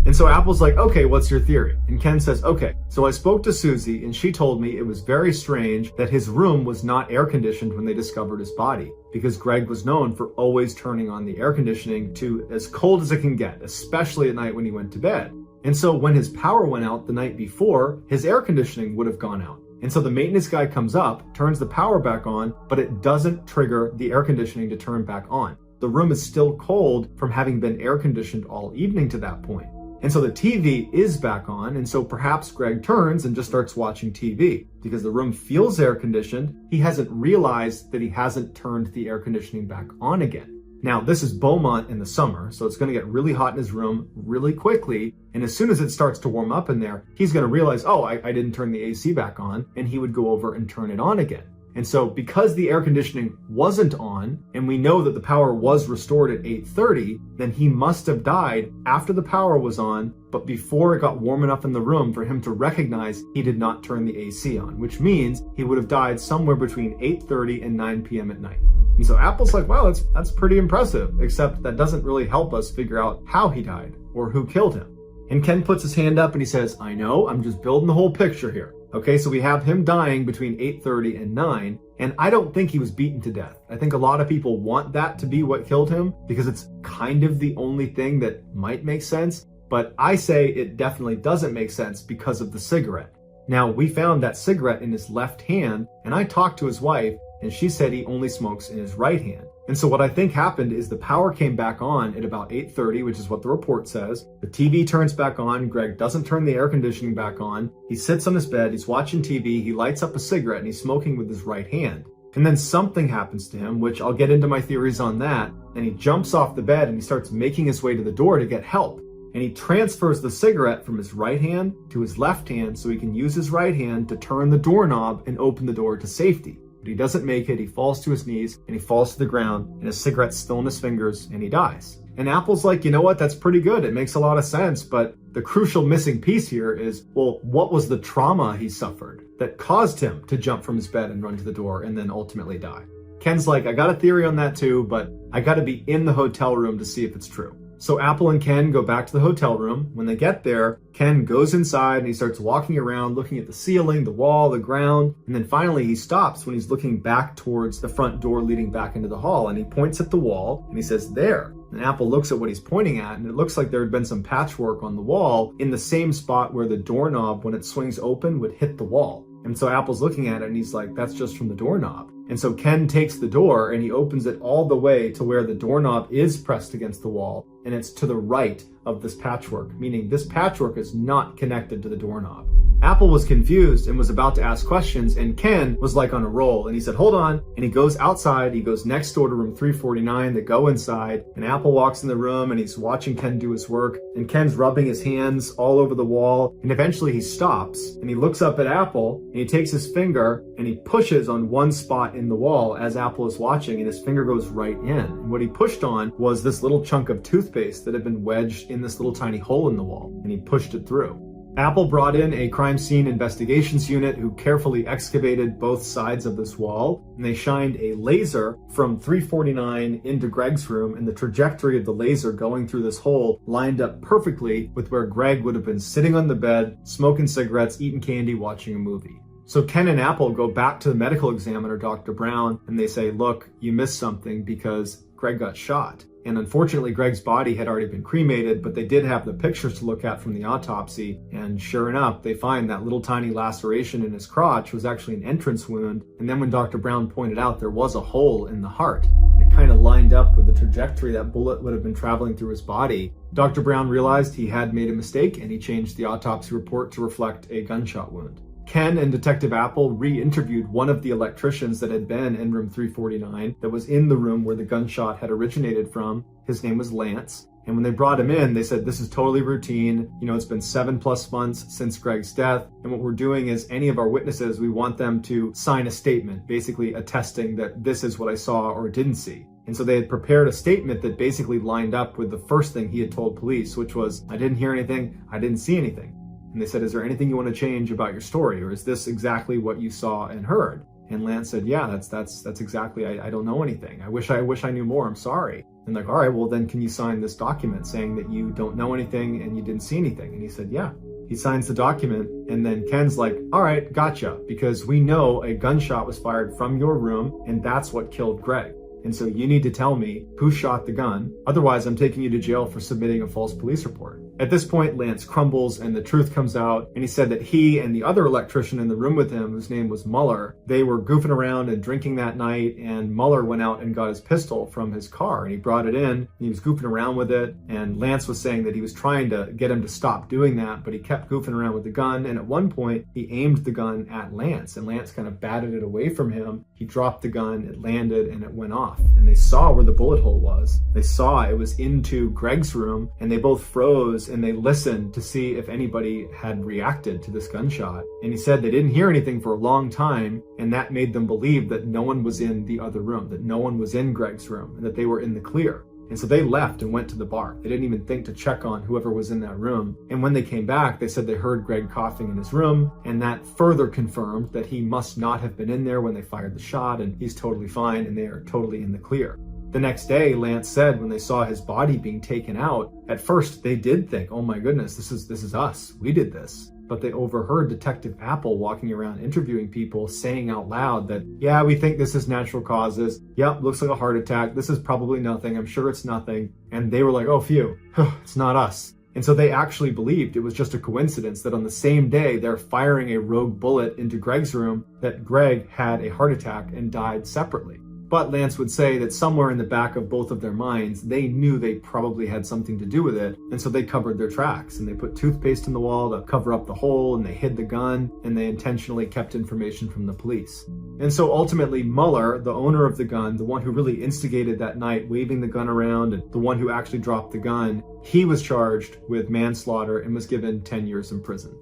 And so Apple's like, "Okay, what's your theory?" And Ken says, "Okay, so I spoke to Susie and she told me it was very strange that his room was not air conditioned when they discovered his body, because Greg was known for always turning on the air conditioning to as cold as it can get, especially at night when he went to bed. And so when his power went out the night before, his air conditioning would have gone out. And so the maintenance guy comes up, turns the power back on, but it doesn't trigger the air conditioning to turn back on. The room is still cold from having been air conditioned all evening to that point. And so the TV is back on, and so perhaps Greg turns and just starts watching TV. Because the room feels air conditioned, he hasn't realized that he hasn't turned the air conditioning back on again. Now, this is Beaumont in the summer, so it's going to get really hot in his room really quickly, and as soon as it starts to warm up in there, he's going to realize, "Oh, I didn't turn the AC back on," and he would go over and turn it on again. And so because the air conditioning wasn't on, and we know that the power was restored at 8:30, then he must have died after the power was on, but before it got warm enough in the room for him to recognize he did not turn the AC on, which means he would have died somewhere between 8:30 and 9 p.m. at night. And so Apple's like, "Wow, that's pretty impressive, except that doesn't really help us figure out how he died or who killed him." And Ken puts his hand up and he says, "I know, I'm just building the whole picture here." Okay, so we have him dying between 8:30 and 9, and I don't think he was beaten to death. I think a lot of people want that to be what killed him because it's kind of the only thing that might make sense, but I say it definitely doesn't make sense because of the cigarette. Now, we found that cigarette in his left hand, and I talked to his wife, and she said he only smokes in his right hand. And so what I think happened is the power came back on at about 8:30, which is what the report says. The TV turns back on. Greg doesn't turn the air conditioning back on. He sits on his bed. He's watching TV. He lights up a cigarette and he's smoking with his right hand. And then something happens to him, which I'll get into my theories on that. And he jumps off the bed and he starts making his way to the door to get help. And he transfers the cigarette from his right hand to his left hand so he can use his right hand to turn the doorknob and open the door to safety. But he doesn't make it, he falls to his knees, and he falls to the ground, and his cigarette's still in his fingers, and he dies. And Apple's like, "You know what, that's pretty good, it makes a lot of sense, but the crucial missing piece here is, well, what was the trauma he suffered that caused him to jump from his bed and run to the door and then ultimately die?" Ken's like, "I got a theory on that too, but I gotta be in the hotel room to see if it's true." So Apple and Ken go back to the hotel room. When they get there, Ken goes inside and he starts walking around, looking at the ceiling, the wall, the ground. And then finally he stops when he's looking back towards the front door leading back into the hall. And he points at the wall and he says, "There." And Apple looks at what he's pointing at, and it looks like there had been some patchwork on the wall in the same spot where the doorknob, when it swings open, would hit the wall. And so Apple's looking at it and he's like, "That's just from the doorknob." And so Ken takes the door and he opens it all the way to where the doorknob is pressed against the wall, and it's to the right of this patchwork, meaning this patchwork is not connected to the doorknob. Apple was confused and was about to ask questions, and Ken was like on a roll, and he said, "Hold on," and he goes outside. He goes next door to room 349. They go inside, and Apple walks in the room and he's watching Ken do his work, and Ken's rubbing his hands all over the wall, and eventually he stops and he looks up at Apple and he takes his finger and he pushes on one spot in the wall as Apple is watching, and his finger goes right in. And what he pushed on was this little chunk of toothpaste that had been wedged in this little tiny hole in the wall, and he pushed it through. Apple brought in a crime scene investigations unit who carefully excavated both sides of this wall, and they shined a laser from 349 into Greg's room, and the trajectory of the laser going through this hole lined up perfectly with where Greg would have been sitting on the bed, smoking cigarettes, eating candy, watching a movie. So Ken and Apple go back to the medical examiner, Dr. Brown, and they say, look, you missed something because Greg got shot. And unfortunately, Greg's body had already been cremated, but they did have the pictures to look at from the autopsy. And sure enough, they find that little tiny laceration in his crotch was actually an entrance wound. And then when Dr. Brown pointed out there was a hole in the heart, and it kind of lined up with the trajectory that bullet would have been traveling through his body, Dr. Brown realized he had made a mistake and he changed the autopsy report to reflect a gunshot wound. Ken and Detective Apple re-interviewed one of the electricians that had been in room 349 that was in the room where the gunshot had originated from. His name was Lance. And when they brought him in, they said, this is totally routine. It's been 7+ months since Greg's death. And what we're doing is any of our witnesses, we want them to sign a statement, basically attesting that this is what I saw or didn't see. And so they had prepared a statement that basically lined up with the first thing he had told police, which was, I didn't hear anything, I didn't see anything. And they said, is there anything you want to change about your story? Or is this exactly what you saw and heard? And Lance said, yeah, that's exactly, I don't know anything. I wish I knew more, I'm sorry. And like, all right, well then can you sign this document saying that you don't know anything and you didn't see anything? And he said, yeah. He signs the document, and then Ken's like, all right, gotcha, because we know a gunshot was fired from your room and that's what killed Greg. And so you need to tell me who shot the gun. Otherwise, I'm taking you to jail for submitting a false police report. At this point, Lance crumbles and the truth comes out. And he said that he and the other electrician in the room with him, whose name was Muller, they were goofing around and drinking that night. And Muller went out and got his pistol from his car and he brought it in and he was goofing around with it. And Lance was saying that he was trying to get him to stop doing that, but he kept goofing around with the gun. And at one point, he aimed the gun at Lance and Lance kind of batted it away from him. He dropped the gun, it landed, and it went off. And they saw where the bullet hole was. They saw it was into Greg's room, and they both froze and they listened to see if anybody had reacted to this gunshot. And he said they didn't hear anything for a long time, and that made them believe that no one was in the other room, that no one was in Greg's room, and that they were in the clear. And so they left and went to the bar. They didn't even think to check on whoever was in that room. And when they came back, they said they heard Greg coughing in his room, and that further confirmed that he must not have been in there when they fired the shot, and he's totally fine and they are totally in the clear. The next day, Lance said when they saw his body being taken out, at first they did think, oh my goodness, this is us. We did this. But they overheard Detective Apple walking around interviewing people saying out loud that, yeah, we think this is natural causes. Yep, looks like a heart attack. This is probably nothing. I'm sure it's nothing. And they were like, oh, phew, it's not us. And so they actually believed it was just a coincidence that on the same day they're firing a rogue bullet into Greg's room, that Greg had a heart attack and died separately. But Lance would say that somewhere in the back of both of their minds, they knew they probably had something to do with it. And so they covered their tracks and they put toothpaste in the wall to cover up the hole, and they hid the gun, and they intentionally kept information from the police. And so ultimately Muller, the owner of the gun, the one who really instigated that night, waving the gun around, and the one who actually dropped the gun, he was charged with manslaughter and was given 10 years in prison.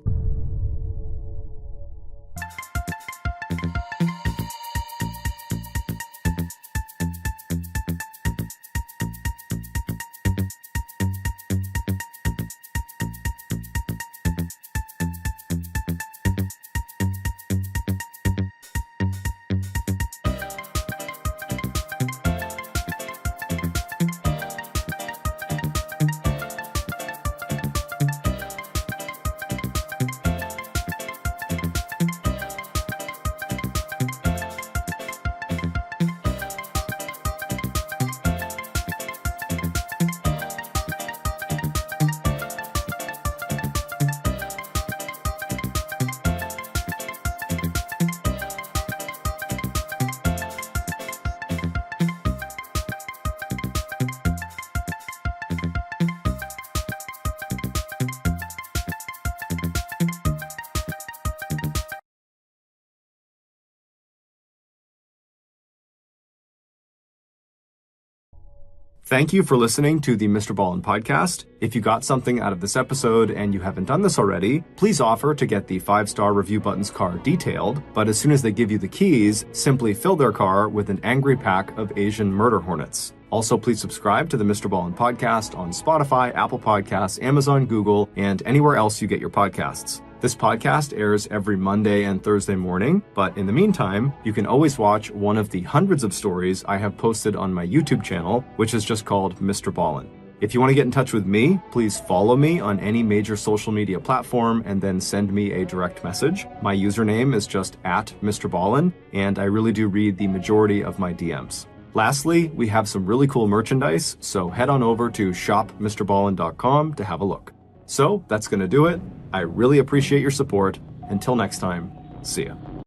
Thank you for listening to the MrBallen Podcast. If you got something out of this episode and you haven't done this already, please offer to get the 5-star review button's car detailed. But as soon as they give you the keys, simply fill their car with an angry pack of Asian murder hornets. Also, please subscribe to the MrBallen Podcast on Spotify, Apple Podcasts, Amazon, Google, and anywhere else you get your podcasts. This podcast airs every Monday and Thursday morning, but in the meantime, you can always watch one of the hundreds of stories I have posted on my YouTube channel, which is just called MrBallen. If you want to get in touch with me, please follow me on any major social media platform and then send me a direct message. My username is just @MrBallen, and I really do read the majority of my DMs. Lastly, we have some really cool merchandise, so head on over to shopmrballen.com to have a look. So that's going to do it. I really appreciate your support. Until next time, see ya.